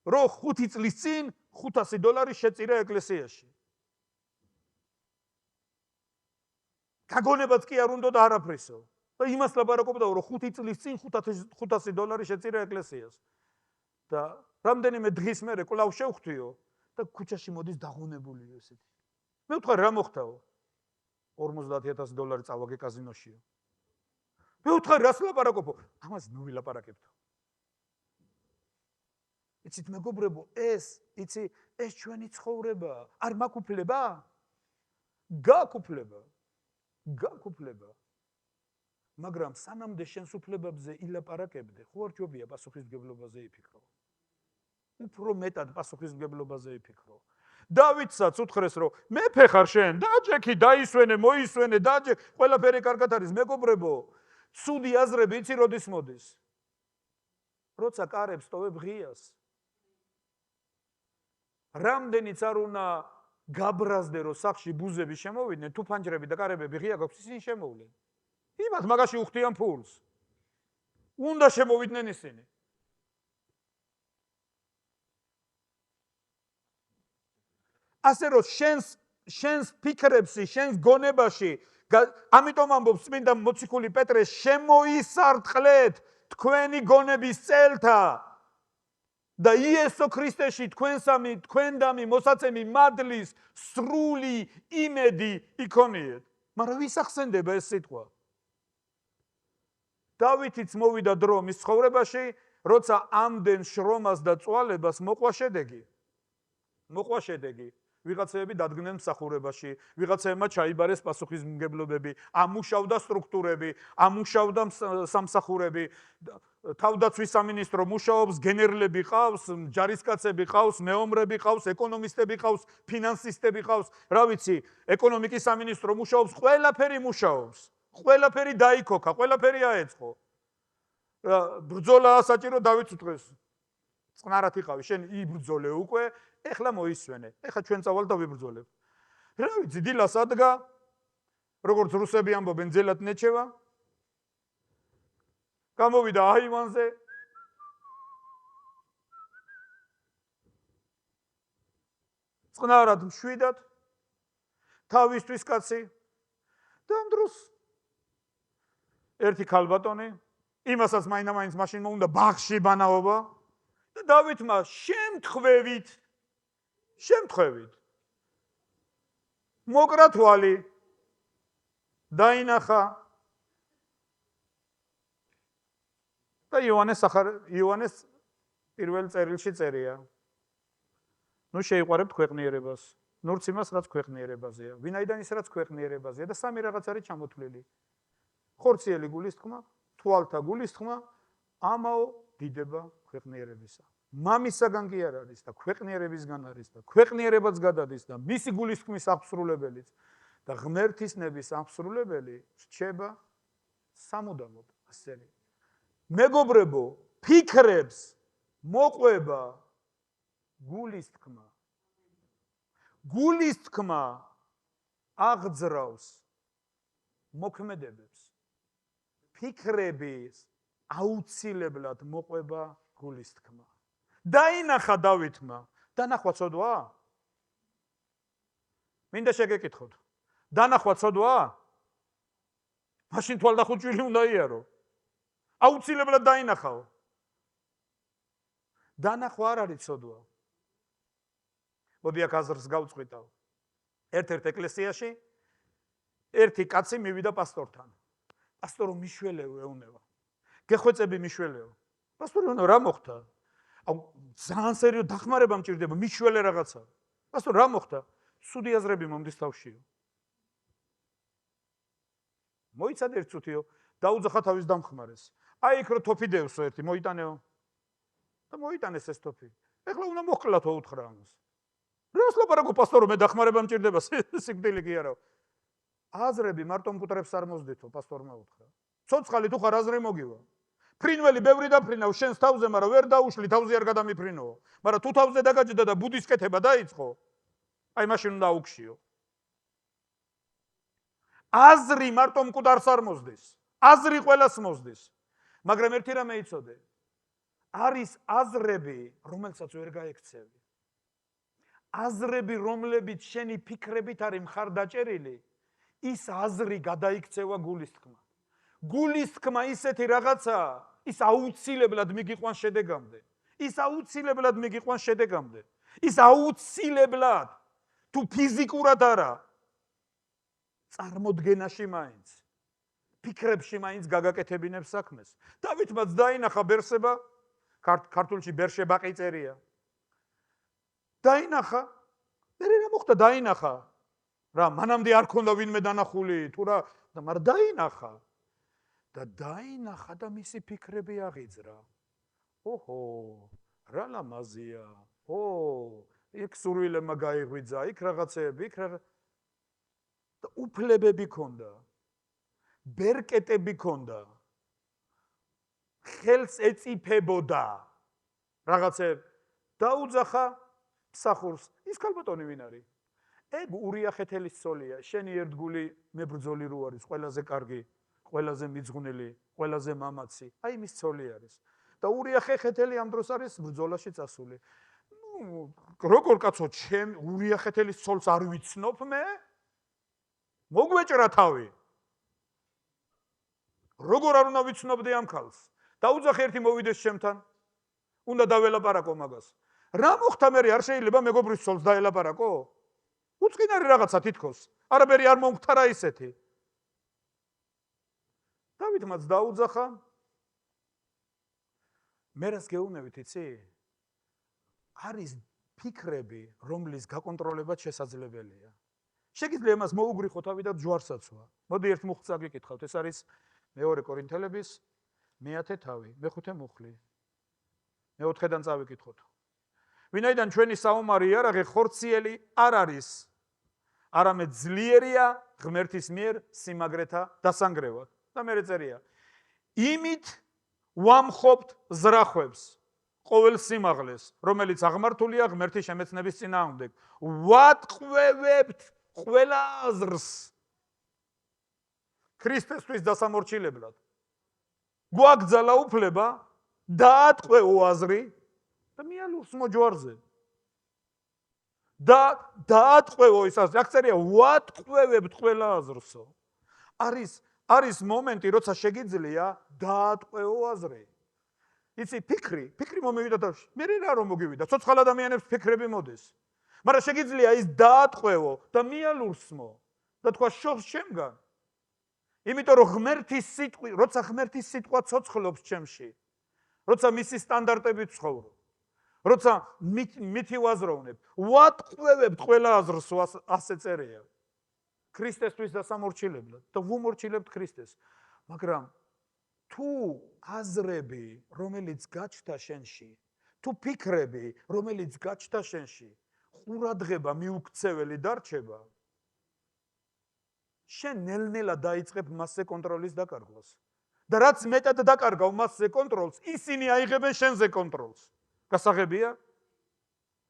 რო 5 წლის წინ $500 შეწირა ეკლესიაში. გაგონებაც კი არ უნდა და არაფრისო. და იმას ლაპარაკობდა, რომ 5 წლის წინ $500 შეწირა ეკლესიას. და რამდენიმე დღის მერე კვლავ შევხვდიო და ქუჩაში მოდის დაღონებულიო ესეთი. მე ვთქვი რა მოხდაო? $50,000 წავაგე კაზინოშიო. მე ვთქვი რას ლაპარაკობო? ამას ნუ ვილაპარაკებთო. იცით მეგობრებო, ეს ჩვენი ცხოვრებაა. არ მაქვს უფლება? გააქვს უფლება. გააქვს უფლება. მაგრამ სანამდე შენს უფლებებზე ილაპარაკებდე, ხო არ ჯობია პასუხისმგებლობაზე იფიქრო. უფრო მეტად პასუხისმგებლობაზე იფიქრო. დავითსაც უთხრეს, რომ მეფე ხარ შენ, დაჯექი, დაისვენე, მოისვენე, დაჯექ, ყველაფერი კარგად არის, მეგობრებო. ცუდი აზრები იცი როდის მოდის? როცა კარებს ტოვებ ღიას. რამდენიც არ უნდა გაბრაზდე, რომ სახში ბუზები შემოვიდნენ, თუ ფანჯრები და კარებები ღია გაქვს, ისინი შემოვლენ. იმათ მაგაში უხდიან ფულს. უნდა შემოვიდნენ ისინი. ასე რომ შენს ფიქრებში, შენს გონებაში, ამიტომ ამბობს წმინდა მოციქული პეტრე, შემოისარტყლეთ თქვენი გონების წელთა და იესო ქრისტეში თქვენდამი მოსაცემი მადლის სრული იმედი იქონიეთ. მაგრამ ვის ახსენდება ეს სიტყვა? დავითიც მოვიდა დრო მის ცხოვრებაში, როცა ამდენ შრომას და წვალებას მოყვა შედეგი. მოყვა შედეგი. ვიღაცები დადგნენ მსახურებაში, ვიღაცებმა ჩაიბარეს პასუხისმგებლობები, ამუშავდა სტრუქტურები, ამუშავდა სამსახურები, თავდაცვის სამინისტრო მუშაობს, გენერლები ყავს, ჯარისკაცები ყავს, მეომრები ყავს, ეკონომისტები ყავს, ფინანსისტები ყავს, რა ვიცი, ეკონომიკის სამინისტრო მუშაობს, ყველაფერი მუშაობს, ყველაფერი დაიქოქა, ყველაფერი აეწყო. ბრძოლა საჭირო დავითს უთხრეს. წყნარად იყავი, შენ იბრძოლე უკვე, ეხლა მოისვენე. ეხლა ჩვენ წავალ და ვიბრძოლებ. რა ვიცი, დილას ადგა, როგორც რუსები ამბობენ, ძელად ნეჩევა. გამოვიდა აივანზე. წყნარად მშვიდად. თავისთვის კაცი. და ამ დროს ერთი ქალბატონი, იმასაც მაინც მაშინ მოუნდა ბაღში ბანაობა და დავითმა შემთხვევით მოკრა თვალი დაინახა და იოანეს პირველ წერილში წერია. ნუ შეიყვარებთ ქვეყნიერებას, ნურც იმას, რაც ქვეყნიერებაზეა, ვინაიდან ის რაც ქვეყნიერებაზეა და სამი რაღაც არის ჩამოთვლილი. ხორციელი გულის თქმა, თვალთა გულისხმა ამაო დიდება ქვეყნიერებისა. მამისაგან კი არ არის და ქვეყნიერებისგან არის და ქვეყნიერებაც გადადის და მისი გულისხმის აღსრულებელიც და ღმერთის ნების აღსრულებელი რჩება სამუდამოდ. ასეთი მეგობრებო, ფიქრებს მოყვება გულისხმა. გულისხმა აღძრავს მოქმედებებს. ფიქრების აუცილებლად მოყვება გულისხმა. დაინახა დავითმა, დანახვა ცოდვა? მინდა შეგეკითხოთ. დანახვა ცოდვა? მაშინ თვალდახუჭვილი უნდა იარო. აუცილებლად დაინახაო. დანახვა არ არის ცოდვა. მოდი აქ აზრს გავწყვიტავ. ერთ-ერთ ეკლესიაში ერთი კაცი მივიდა პასტორთან. პასტორო მიშველეო ეუნება. გეხვეწები მიშველეო. პასტორო რა მოხდა? აუ ძალიან სერიოზ დახმარება მჭირდება, მიშველე რაღაცა. პასტორ რა მოხდა? სუდი აზრები მომდის თავშიო. მოიცადე ერთ წუთიო, დაუძახა თავის დამხმარეს. აი იქ რო თოფი დევსო ერთი, მოიტანეო. და მოიტანეს ეს თოფი. ეხლა უნდა მოხკლათო უთხრა ამას. რას ლაპარაკო პასტორო, მე დახმარება მჭირდება, სიკვდილი კი არა. აზრები მარტო მკუტრებს არ მოსდითო, პასტორმა უთხრა. ცოცხალი თუ ხარ აზრი მოგივა. ფრინველი ბევრი დაფრინავ შენს თავზე, მაგრამ ვერ დაუშლი, თავზე არ გადამიფრინოო. მაგრამ თუ თავზე დაგაჯდა და ბუდის კეთება დაიწყო, აი მაშინ უნდა აუქშიო. აზრი მარტო მკვდარს არ მოსდის. აზრი ყველას მოსდის. მაგრამ ერთი რამე იცოდე. არის აზრები, რომელსაც ვერ გაექცევი. აზრები, რომლებიც შენი ფიქრებით არის მხარდაჭერილი, ის აზრი გადაიქცევა გულისხმა. გულისხმა ისეთი რაღაცაა, ის აუცილებლად მიგიყვანს შედეგამდე. ის აუცილებლად მიგიყვანს შედეგამდე. ის აუცილებლად თუ ფიზიკურად არა, წარმოდგენაში მაინც, ფიქრებში მაინც გაგაკეთებინებს საქმეს. დავითმაც დაინახა ბერსება, ქართულში ბერშებაყი წერია. დაინახა, მერე რა მოხდა? დაინახა. რა, მანამდე არ ქონდა ვინმე დანახული, თუ რა, მაგრამ დაინახა. და დაინახა და მისი ფიქრები აღიძრა. ოჰო, რა ლამაზია. ო, იქ სურვილებმა გაიღვიძა, იქ რაღაცეები, იქ რა და უფლებები ქონდა. ბერკეტები ქონდა. ხელს ეწიფებოდა. რაღაცეები დაუძახა მსახურს. ის ქალბატონი ვინ არის? ეგ ურია ხეთელის ცოლია. შენი ერთგული მებრძოლი რო არის, ყველაზე კარგი, ყველაზე მიძღვნილი, ყველაზე მამაცი. აი მის ცოლი არის. და ურია ხეთელი ამ დროს არის ბრძოლაში წასული. ნუ, როგორ კაცო, ჩემ ურია ხეთელის ცოლს არ ვიცნობ მე? მოგვეჭრა თავი. როგორ არ უნდა ვიცნობდი ამ ქალს? დაუძახე ერთი მოვიდეს ჩემთან. უნდა დაველაპარაკო მაგას. რა მოხდა მე? არ შეიძლება მეგობრის ცოლს დაელაპარაკო? უწყინარი რაღაცა თითქოს. არაფერი არ მომხდარა ისეთი. დავითმაც დაუძახა. მე რას გეუბნებით, იცი? არის ფიქრები, რომლის გაკონტროლებაც შესაძლებელია. შეგიძლია მას მოუგრიხო თავი და ჯვარსაცვა. მოდი ერთ მუხლს აგიკითხავთ. ეს არის მეორე კორინთელების მე-10 თავი, მე-5 მუხლი. მე-4-დან წავიკითხოთ. ვინაიდან ჩვენი საომარი იარაღი ხორციელი არ არის, არამედ ძლიერია ღმერთის მიერ სიმაგრეთა დასანგრევად. და მერე წერია. იმით ვამხობთ ზრახვებს, ყოველ სიმაღლეს, რომელიც აღმართულია ღმერთის შემეცნების წინააღმდეგ. ვატყვევებთ ყველა აზრს ქრისტესთვის დასამორჩილებლად. გვაგზალა უფლება დაატყვევო აზრი და მიალურს მოჯვარზე. და დაატყვევო ის აზრი. აქ წერია ვატყვევებთ ყველა აზრსო. არის მომენტი, როცა შეგიძლია დაატყვევო აზრი. იცი, ფიქრი მომივიდა თავში. მე რა რომ მოგივიდა? ცოცხალ ადამიანებს ფიქრები მოდის. მაგრამ შეგიძლია ის დაატყვევო და მიალურსმო და თქვა შობს ჩემგან. იმიტომ რომ ღმერთის სიტყვი, როცა ღმერთის სიტყვა ცოცხლობს ჩემში, როცა მისი სტანდარტებით ვცხოვრობ, როცა მითი ვაზროვნებ, ვატყვევებთ ყველა აზრს, ასე წერია. ქრისტესთვის დასამორჩილებლად და ვუმორჩილებთ ქრისტეს. მაგრამ თუ აზრები, რომელიც გაჩნდა შენში, თუ ფიქრები, რომელიც გაჩნდა შენში, ყურადღება მიუქცეველი დარჩება, შენ ნელ-ნელა დაიწყებ მასზე კონტროლის დაკარგვას. და რაც მეტად დაკარგავ მასზე კონტროლს, ისინი აიღებენ შენზე კონტროლს. გასაღებია?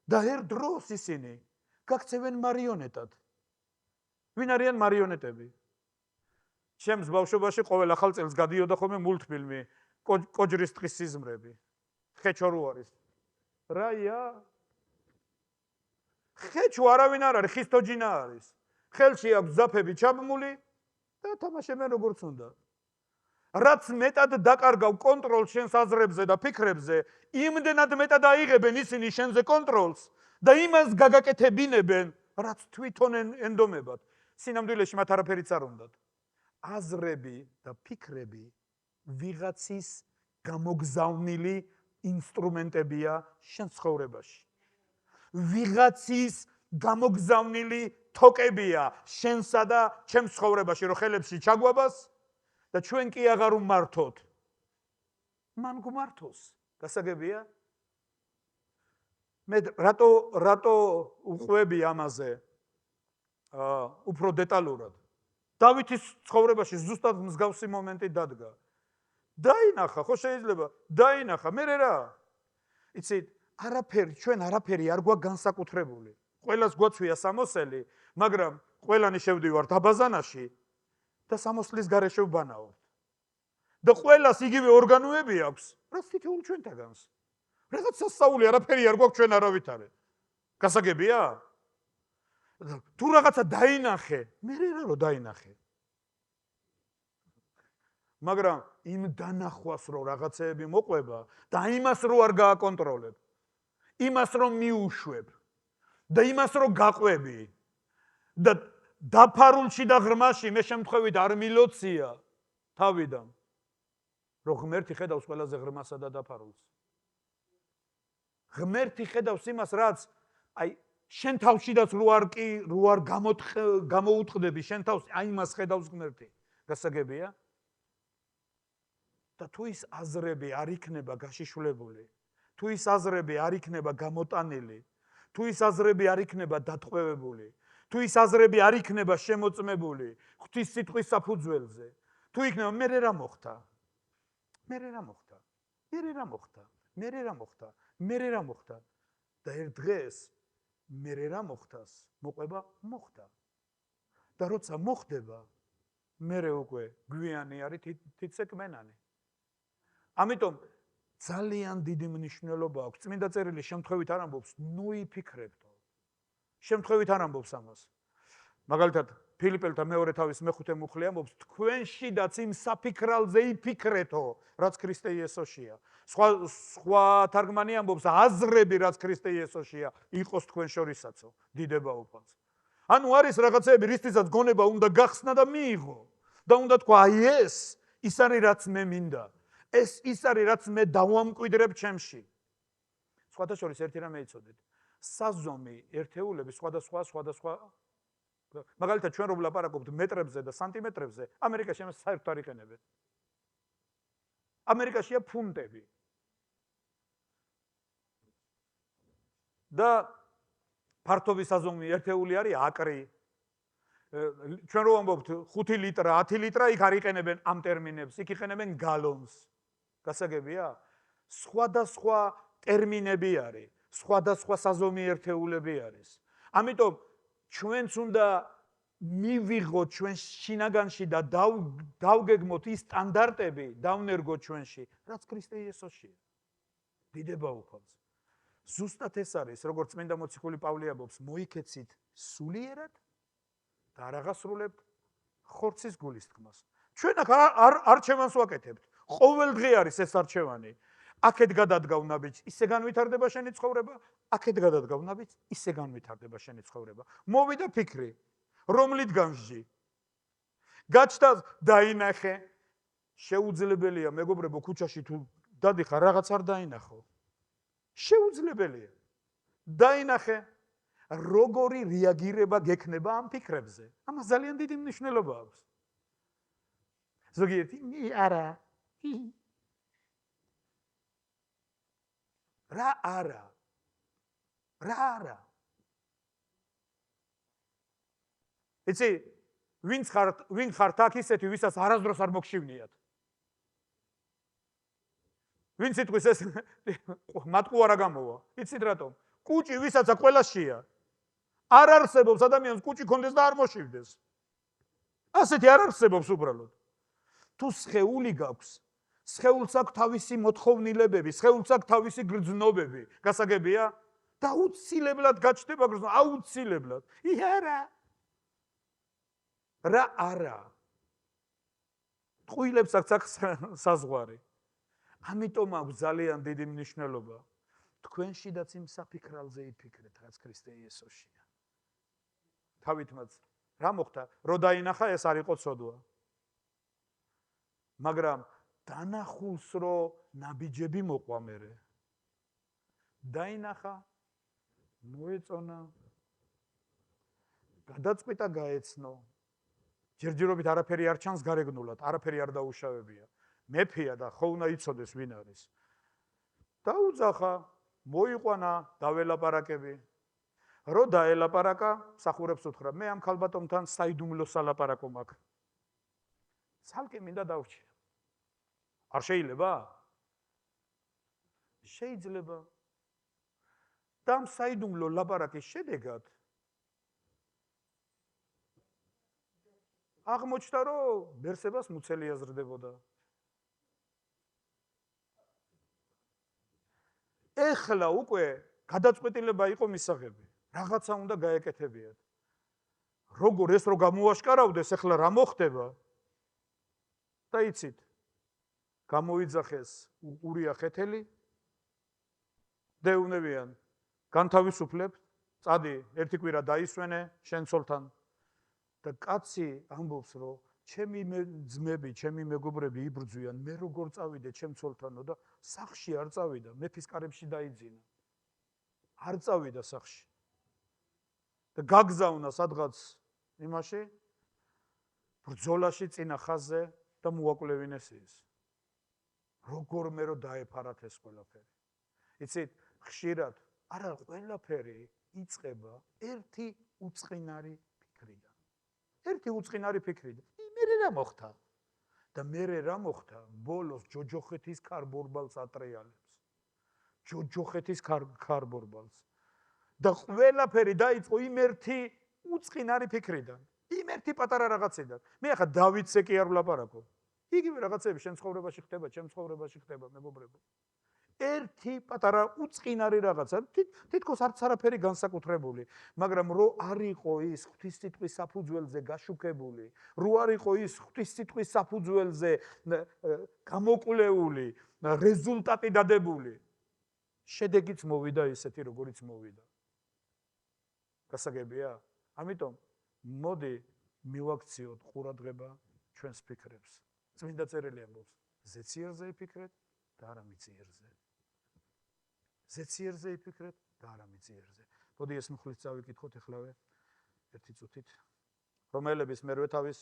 და ერთ დროს ისინი გაქცევენ მარიონეტად. ვინ არიან მარიონეტები? ჩემს ბავშვობაში ყოველ ახალ წელს გადიოდა ხოლმე მულტფილმი კოჯრის ტყის სიზმრები. ხეჩო რო არის. რაია? ხეჩო არავინ არ არის, ხისტოჯინა არის. ხელში აქვს ზაფები ჩაბმული და თამაშებენ როგორც უნდა. რაც მეტად დაკარგავ კონტროლს შენს აზრებზე და ფიქრებზე, იმდენად მეტად აიღებენ ისინი შენზე კონტროლს და იმას გაგაკეთებინებენ, რაც თვითონ ენდომებად. სინამდვილეში მათ არაფერიც არ უნდათ. აზრები და ფიქრები ვიღაცის გამოგზავნილი ინსტრუმენტებია შენ ცხოვრებაში. ვიღაცის გამოგზავნილი თოკებია შენსა და ჩემს ცხოვრებაში, რომ ხელებში ჩაგვაბას და ჩვენ კი აღარ ვმართოთ. მან გვმართოს. გასაგებია? მე რატო უყვები ამაზე უფრო დეტალურად? დავითის ცხოვრებაში ზუსტად მსგავსი მომენტი დადგა. დაინახა, ხო შეიძლება? დაინახა, მე რა? იცით, ჩვენ არაფერი არ გვაქვს განსაკუთრებული. ყველას გვაცვია სამოსელი, მაგრამ ყველანი შევდივართ აბაზანაში და სამოსლის გარეშე ვბანაობთ. და ყველას იგივე ორგანოები აქვს, რაც თითოეულ ჩვენთაგანს. რაღაც სასწაული არაფერი არ გვაქვს ჩვენ არავითარი. გასაგებია? თუ რაღაცა დაინახე, მე რა რომ დაინახე. მაგრამ იმ დანახვას რო რაღაცეები მოყვება და იმას რო არ გააკონტროლებ, იმას რო მიუშვებ და იმას რო გაყვები და დაფარულში და ღრმაში მე შემთხვევით არ მილოცია თავიდან, რომ ღმერთი ხედავს ყველაზე ღრმასა და დაფარულს. ღმერთი ხედავს იმას, რაც შენ თავშიდაც რო არ გამოუტყდები შენ თავს, აი იმას ხედავს ღმერთი. გასაგებია? და თუ ის აზრები არ იქნება გაშიშვლებული, თუ ის აზრები არ იქნება გამოტანილი, თუ ის აზრები არ იქნება დატყვევებული, თუ ის აზრები არ იქნება შემოწმებული ღვთის სიტყვის საფუძველზე, თუ იქნება მე რა მოხდა? მე რა მოხდა? მე რა მოხდა? მე რა მოხდა? მე რა მოხდა? და ერთ დღეს მე რა მოხდას? მოყვება მოხდა. და როცა მოხდება, მე უკვე გვიანი არის თითსეკმენანი. ამიტომ ძალიან დიდი მნიშვნელობა აქვს. წმინდა წერილი შემთხვევით არ ამბობს, ნუ იფიქრებთო. შემთხვევით არ ამბობს ამას. მაგალითად, ფილიპელთა მეორე თავის მეხუთე მუხლი ამბობს, თქვენშიდაც იმ საფიქრალზე იფიქრეთო, რაც ქრისტე იესოშია. სხვა თარგმანი ამბობს, აზრები, რაც ქრისტე იესოშია, იყოს თქვენ შორისაცო, დიდება უფალს. ანუ არის რაღაცეები, რისთვისაც გონება უნდა გახსნა და მიიღო. და უნდა თქვა, აი ის არის რაც მე მინდა. ის არის რაც მე დავამკვიდრებ ჩემში. სხვადასხვა ერთი რამე იცოდეთ. საზომი ერთეულები სხვადასხვა მაგალითად ჩვენ რომ ვლაპარაკობთ მეტრებზე და სანტიმეტრებზე, ამერიკაში ამას საერთოდ არ იყენებენ. ამერიკაშია ფუნტები. და ფართობის საზომი ერთეული არის აკრი. ჩვენ რომ ვამბობთ 5 ლიტრა, 10 ლიტრა, იქ არ იყენებენ ამ ტერმინებს, იქ იყენებენ გალონს. გასაგებია? სხვადასხვა ტერმინები არის, სხვადასხვა საზომი ერთეულები არის. ამიტომ ჩვენც უნდა მივიღოთ ჩვენ შინაგანში და დავგეგმოთ ის სტანდარტები, დავნერგოთ ჩვენში, რაც ქრისტე იესოშია. დიდება უფალს. ზუსტად ეს არის, როგორც წმინდა მოციქული პავლე ამბობს, მოიქეცით სულიერად და არ აღასრულებთ ხორცის გულისთქმას. ჩვენ აქ არჩევანს ვაკეთებთ. ყოველ დღე არის ეს არჩევანი. აქეთ გადადგავ ნაბიჯს, ისე განვითარდება შენი ცხოვრება, აქეთ გადადგავ ნაბიჯს, ისე განვითარდება შენი ცხოვრება. მოვიდა ფიქრი, რომლით განსჯი. გაჩნდა დაინახე, შეუძლებელია მეგობრებო ქუჩაში თუ დადიხარ რაღაც არ დაინახო. შეუძლებელია. დაინახე, როგორი რეაგირება გექნება ამ ფიქრებზე. ამას ძალიან დიდი მნიშვნელობა აქვს. ზოგიერთი არა რა არა. იცი, ვინ ხართ აქ ისეთი, ვისაც არასდროს არ მოგშივნიათ. ვინ სიტყვის ეს მატყუა რა გამოვა? იცით რატომ? კუჭი ვისაცა ყველაშია. არ არსებობს ადამიანს კუჭი კონდეს და არ მოშივდეს. ასეთი არ არსებობს უბრალოდ. თუ სხეული გაქვს, სხეულს აქვს თავისი მოთხოვნილებები, სხეულს აქვს თავისი გრძნობები. გასაგებია? და აუცილებლად გაჩნდება გრძნობა, აუცილებლად. არა. რა არა. ტყუილებს აქვს საზღვარი. ამიტომ აქვს ძალიან დიდი მნიშვნელობა. თქვენშიდაც იმ საფიქრალზე იფიქრეთ, რაც ქრისტე იესოშია. თავითმაც რა მოხდა? რო დაინახა ეს არ იყო ცოდვა. მაგრამ დანახულს რო ნაბიჯები მოყვა მერე. დაინახა, მოეწონა, გადაწყვიტა გაეცნო. ჯერჯერობით არაფერი არ ჩანს გარეგნულად, არაფერი არ დაუშავებია. მეფეა და ხო უნდა იცოდეს ვინ არის. დაუძახა, მოიყვანა, დაველაპარაკები. რო დაელაპარაკა, მსახურებს უთხრა, მე ამ ქალბატონთან საიდუმლო სალაპარაკო მაქვს. ცალკე მინდა დავრჩია. არ შეიძლება? შეიძლება. და ამ საიდუმლო ლაპარაკის შედეგად აღმოჩნდა, რომ ბერსებას მუცელი აზრდებოდა. ეხლა უკვე გადაწყვეტილება იყო მისაღები. რაღაცა უნდა გაეკეთებიათ. როგორ ეს რო გამოაშკარავდეს, ეხლა რა მოხდება? და იცით, გამოიძახეს ურია ხეთელი, დეუნებიან, განთავისუფლებ, წადი, ერთი კვირა დაისვენე შენ ცოლთან. და კაცი ამბობს, რომ ჩემი ძმები, ჩემი მეგობრები იბრძვიან, მე როგორ წავიდე ჩემ ცოლთანო და სახლში არ წავიდა, მეფის კარებში დაიძინა. არ წავიდა სახლში. და გაგზავნა სადღაც იმაში, ბრძოლაში წინა ხაზზე და მოაკვლევინეს ის. როგორ მე რო დაეფარათ ეს ყველაფერი. იცით, ხშირად არა ყველაფერი იწყება ერთი უწყინარი ფიქრიდან. ერთი უწყინარი ფიქრიდან. მერე რა მოხდა? და მერე რა მოხდა? ბოლოს ჯოჯოხეთის ქარბორბალს ატრიალებს. ჯოჯოხეთის ქარბორბალს. და ყველაფერი დაიწყო იმ ერთი უწყინარი ფიქრიდან. იმ ერთი პატარა რაღაციდან. მე ახლა დავითზე კი არ ვლაპარაკო. იგივე რაღაცები შენ ცხოვრებაში ხდება, ჩემ ცხოვრებაში ხდება, მეგობრებო. ერთი პატარა უწყინარი რაღაცა, თითქოს არც არაფერი განსაკუთრებული, მაგრამ რო არ იყო ის ღვთისმსიტყვის საფუძველზე გაშუქებული, რო არ იყო ის ღვთისმსიტყვის საფუძველზე გამოკვლეული, რეზულტატი დადებული, შედეგიც მოვიდა ისეთი, როგორიც მოვიდა. გასაგებია? ამიტომ მოდი მივაქციოთ ყურადღება ჩვენს ფიქრებს. წმინდა წერილი ამბობს, ზეციერზე იფიქრეთ და არა მიწიერზე. ზეციერზე იფიქრეთ და არა მიწიერზე. მოდი ეს მხოლოდ წავიკითხოთ ეხლავე ერთი წუთით. რომელების მერვე თავის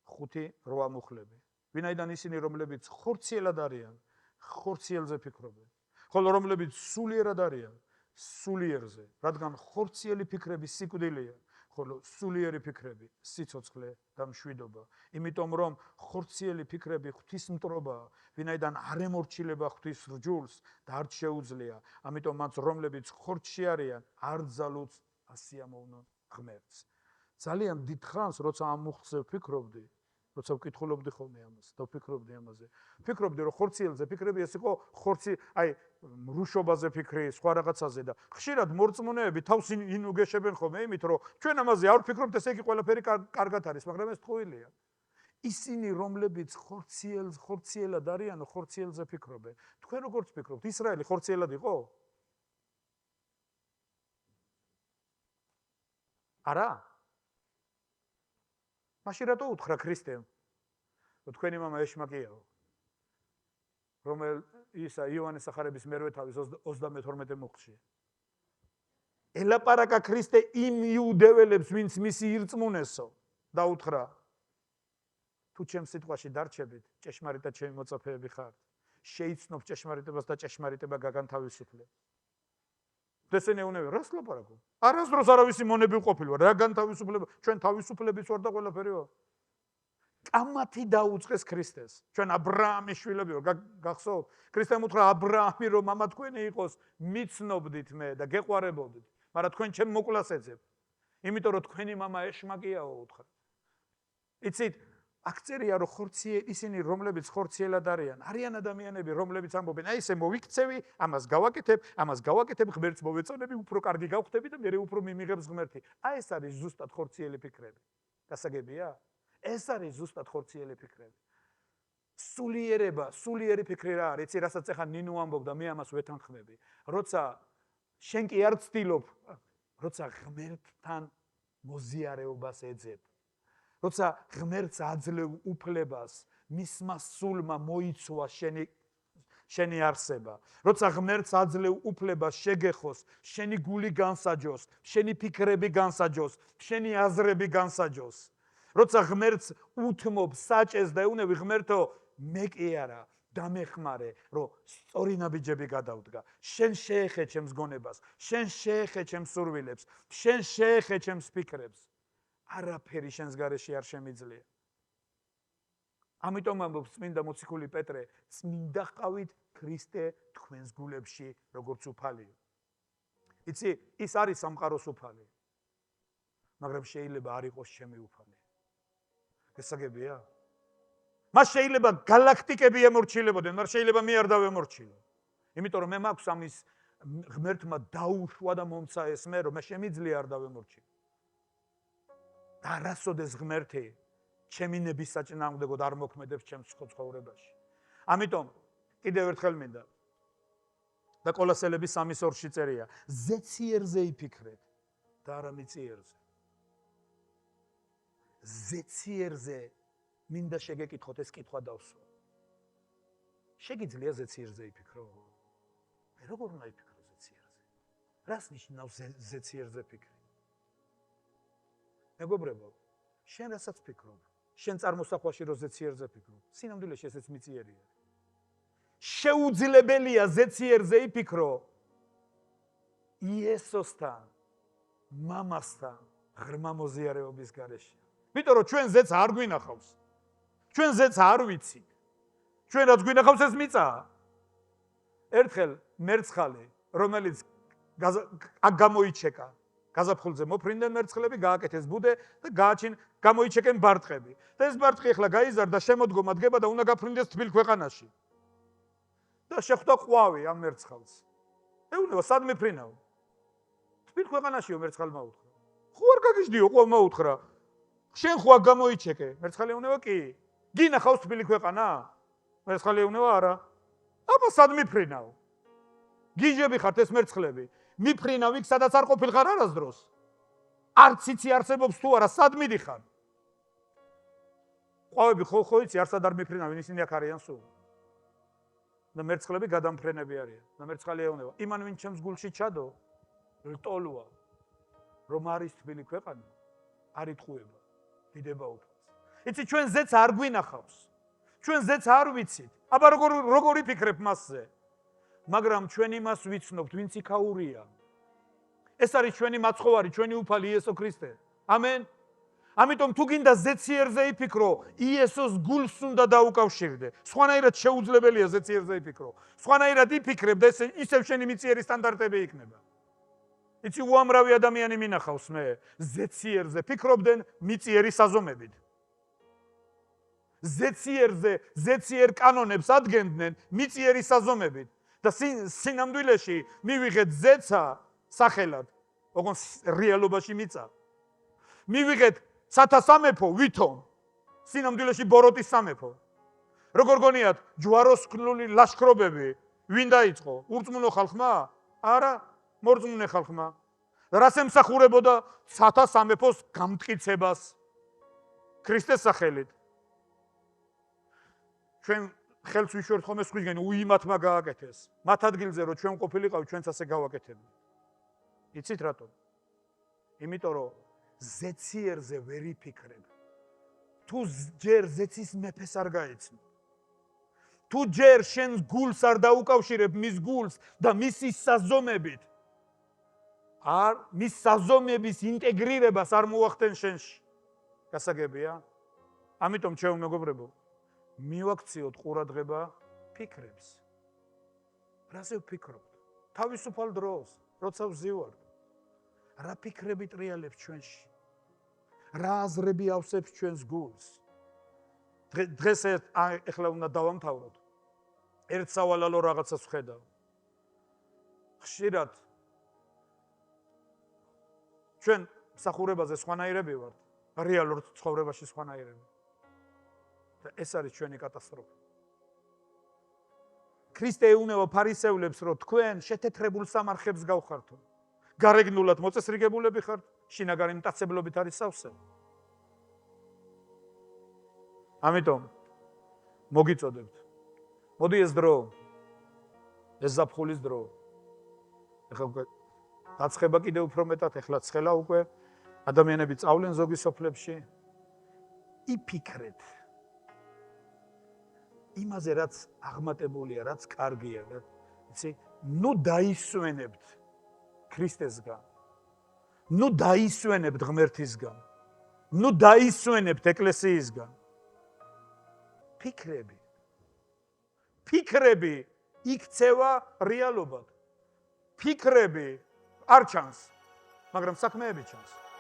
5-8 მუხლები. ვინაიდან ისინი, რომლებიც ხორციელად არიან, ხორციელზე ფიქრობენ. ხოლო რომლებიც სულიერად არიან, სულიერზე, რადგან ხორციელი ფიქრები სიკვდილია, ხოლო სულიერი ფიქრები სიცოცხლე და მშვიდობა. იმიტომ რომ ხორციელი ფიქრები ღვთისმტრობაა, ვინაიდან არ ემორჩილება ღვთის რჯულს და არ შეუძლია. ამიტომ მათ რომლებიც ხორცში არიან, არ ძალუც ასიამოვნონ ღმერთს. ძალიან დიდ ხანს, როცა ამ მუხლზე ვფიქრობდი, როცა ვკითხულობდი ხოლმე ამას და ვფიქრობდი ამაზე. ვფიქრობდი, რომ ხორციელზე ფიქრები ეს იყო ხორცი, რუშობაზე ფიქრი, სხვა რაღაცაზე და ხშირად მორწმუნეები თავს ინუგეშებენ ხოლმე იმით, რომ ჩვენ ამაზე არ ვფიქრობთ, ესე იგი ყველაფერი კარგად არის, მაგრამ ეს ტყუილია. ისინი, რომლებიც ხორციელად არიან, ხორციელზე ფიქრობენ. თქვენ როგორც ფიქრობთ, ისრაელი ხორციელად იყო? არა? მაშინ რატო უთხრა ქრისტემ? თქვენი მამა ეშმაკიაო. ისა იოანეს სახარების მერვე თავის 32 მუხლში. ელაპარაკა ქრისტე იმ იუდეველებს, ვინც მისი ირწმუნესო და უთხრა. თუ ჩემს სიტყვაში დარჩებით, ჭეშმარიტად ჩემი მოწაფეები ხართ. შეიცნობ ჭეშმარიტებას და ჭეშმარიტება გაგანთავისუფლებ. ესენი ეუბნება, რას ლაპარაკობ? არასდროს არავისი მონები ვყოფილი ვარ, რა განთავისუფლება? ჩვენ თავისუფლების ვარ და ყველაფერი ვარ. კამათი დაუწყეს ქრისტეს. ჩვენ აბრაამის შვილები ვარ, გახსოვთ? ქრისტემ უთხრა აბრაამი რომ მამა თქვენი იყოს, მიცნობდით მე და გეყვარებოდით, მაგრამ თქვენ ჩემ მოკლას ეძებთ. იმიტომ რომ თქვენი მამა ეშმაკიაო უთხრა. იცით, აქ წერია რომ ისინი რომლებიც ხორციელად არიან ადამიანები რომლებიც ამბობენ აი ესე მოვიქცევი ამას გავაკეთებ ღმერთს მოვეწონები უფრო კარგი გავხდები და მე უფრო მიმიღებს ღმერთი აი ეს არის ზუსტად ხორციელი ფიქრები გასაგებია ეს არის ზუსტად ხორციელი ფიქრები სულიერი ფიქრი რა არის იცი რასაც ახლა ნინო ამბობდა მე ამას ვეთანხმები როცა შენ კი არ ცდილობ როცა ღმერთთან მოზიარეობას ეძებ როცა ღმერთს აძლევ უფლებას მისმა სულმა მოიცვა შენი არსება როცა ღმერთს აძლევ უფლებას შეგეხოს შენი გული განსაჯოს შენი ფიქრები განსაჯოს შენი აზრები განსაჯოს როცა ღმერთს უთმობ საჭეს და ეუნები ღმერთო მე კი არა დამეხმარე რომ სწორი ნაბიჯები გადავდგა შენ შეეხე ჩემს გონებას შენ შეეხე ჩემს სურვილებს შენ შეეხე ჩემს ფიქრებს არაფერი შენს გარეშე არ შემიძლია. ამიტომ ამბობს წმინდა მოციქული პეტრე, წმინდა ყავით ქრისტე თქვენს გულებში როგორც უფალიო. იცი, ის არის სამყაროს უფალი. მაგრამ შეიძლება არ იყოს ჩემი უფალი. გესაგებია? მას შეიძლება გალაქტიკები ემორჩილებოდნენ, მაგრამ შეიძლება მე არ დავემორჩილო. იმიტომ რომ მე მაქვს ამის ღმერთმა დაუშვა და მომცა ეს მე რომ მე შემიძლია არ დავემორჩილო. და არასოდეს ღმერთი ჩემი ნების საჭინააღმდეგოდ არ მოქმედებს ჩემს ცხოვრებაში. ამიტომ კიდევ ერთხელ მინდა და კოლოსელების 3:2-ში წერია, ზეციერზე იფიქრეთ და არა მიწიერზე. ზეციერზე მინდა შეგეკითხოთ ეს კითხვა დავსვა. შეგიძლია ზეციერზე იფიქრო? მე როგორ უნდა იფიქრო ზეციერზე? რას ნიშნავს ზეციერზე ფიქრი? მეგობრებო, შენ რასაც ფიქრობ, შენ წარმოსახვაში რომ ზეციერზე ფიქრობ, სინამდვილეში ესეც მიწიერია. შეუძლებელია ზეციერზე იფიქრო იესოსთან, მამასთან ღრმა მოზიარეობის გარეშე. იმიტომ რომ ჩვენ ზეც არ გვინახავს. ჩვენ ზეც არ ვიცით. ჩვენ რაც გვინახავს ეს მიწაა. ერთხელ მერცხალი, რომელიც აქ გამოიჩეკა გაზაფხულზე მოფრინდნენ მერცხლები, გააკეთეს ბუდე და გამოიჩეკენ ბარტყები. და ეს ბარტყი ახლა გაიზარდა, შემოდგომა დგება და უნდა გაფრინდეს თბილ ქვეყანაში. და შეხვდა ყვავი ამ მერცხალს. ეუბნება, სად მიფრინავ? თბილ ქვეყანაშიო მერცხალმა უთხრა. ხო არ გაგიჟდიო, ყვავმა უთხრა. შენ ხო აქ გამოიჩეკე? მერცხალი ეუბნება, კი. გინახავს თბილი ქვეყანა? მერცხალი ეუბნება, არა. აბა სად მიფრინავ? გიჟები ხართ ეს მერცხლები? მიფრინავ იქ, სადაც არ ყოფილხარ არასდროს. არც იცი არსებობს თუ არა, სად მიდიხარ? ყვავები ხო იცი, არსად არ მიფრინავენ, ისინი აქ არიან სულ. და მერცხლები გადამფრენები არიან. და მერცხალი ეუბნება, იმან ვინ ჩემს გულში ჩადო, ლტოლვა, რომ არის თბილი ქვეყანა, არ იტყუება, დიდება უფალს. იცი, ჩვენ ზეც არ გვინახავს. ჩვენ ზეც არ ვიცით. აბა როგორ იფიქრებ მასზე? მაგრამ ჩვენ იმას ვიცნობთ, ვინც იქაურია. ეს არის ჩვენი მაცხოვარი, ჩვენი უფალი იესო ქრისტე. ამენ. ამიტომ თუ გინდა ზეციერზე იფიქრო, იესოს გულს უნდა დაუკავშირდე. სხვანაირად შეუძლებელია ზეციერზე იფიქრო. სხვანაირად იფიქრებ და ისევ შენი მიწიერი სტანდარტები იქნება. იცი, უამრავი ადამიანი მინახავს მე, ზეციერზე ფიქრობდნენ მიწიერი საზომებით. ზეციერ კანონებს ადგენდნენ მიწიერი საზომებით. და სინამდვილეში მივიღეთ ზეცა სახელად, ოღონდ რეალობაში მიწა. მივიღეთ სათასამეფო ვითომ, სინამდვილეში ბოროტის სამეფო. როგორ გონიათ ჯვაროსკნული ლაშქრობები, ვინ დაიწყო? ურწმუნო ხალხმა? არა, მორწმუნე ხალხმა. რას ემსახურებოდა? სათასამეფოს გამტკიცებას ქრისტეს სახელით. ჩვენ ხელს ვიშვერთ ხომ ეს ხვისგან უიმათმა გააკეთეს. მათ ადგილზე რომ ჩვენ ყოფილიყავით, ჩვენც ასე გავაკეთებდით. იცით რატომ? იმიტომ რომ ზეციერზე ვერ იფიქრებ. თუ ჯერ ზეცის მეფეს არ გაეცნო, თუ ჯერ შენს გულს არ დაუკავშირებ მის გულს და მისი საზომებით, მის საზომების ინტეგრირებას არ მოახდენ შენში. გასაგებია? ამიტომ ჩემო მეგობრებო, მივაქციოთ ყურადღება ფიქრებს. რაზე ვფიქრობთ? თავისუფალ დროს, როცა ვზივართ. რა ფიქრები ტრიალებს ჩვენში? რა აზრები ავსებს ჩვენს გულს? დღეს ეხლა უნდა დავამთავროთ. ერთ სავალალო რაღაცას ვხედავ. ხშირად ჩვენ მსახურებაზე სხვანაირები ვართ, რეალურ ცხოვრებაში სხვანაირები. და ეს არის ჩვენი კატასტროფა. ქრისტე ეუბნება ფარისევლებს, რომ თქვენ შეთეთრებულ სამარხებს გავხართო. გარეგნულად მოწესრიგებულები ხართ, შინაგანი მტაცებლობით არის სავსე. ამიტომ მოგიწოდებთ. მოდი ეს დრო, ეს ზაფხულის დრო. ეხლა დაცხება კიდევ უფრო მეტად, ეხლა ცხელა უკვე ადამიანები წავლენ ზოგი სოფლებში. იფიქრეთ იმაზე, რაც აღმატებულია, რაც კარგია, იცი, ნუ დაისვენებთ ქრისტესგან. ნუ დაისვენებთ ღმერთისგან. ნუ დაისვენებთ ეკლესიისგან. ფიქრები. ფიქრები იქცევა რეალობად. ფიქრები არ ჩანს, მაგრამ საქმეები ჩანს.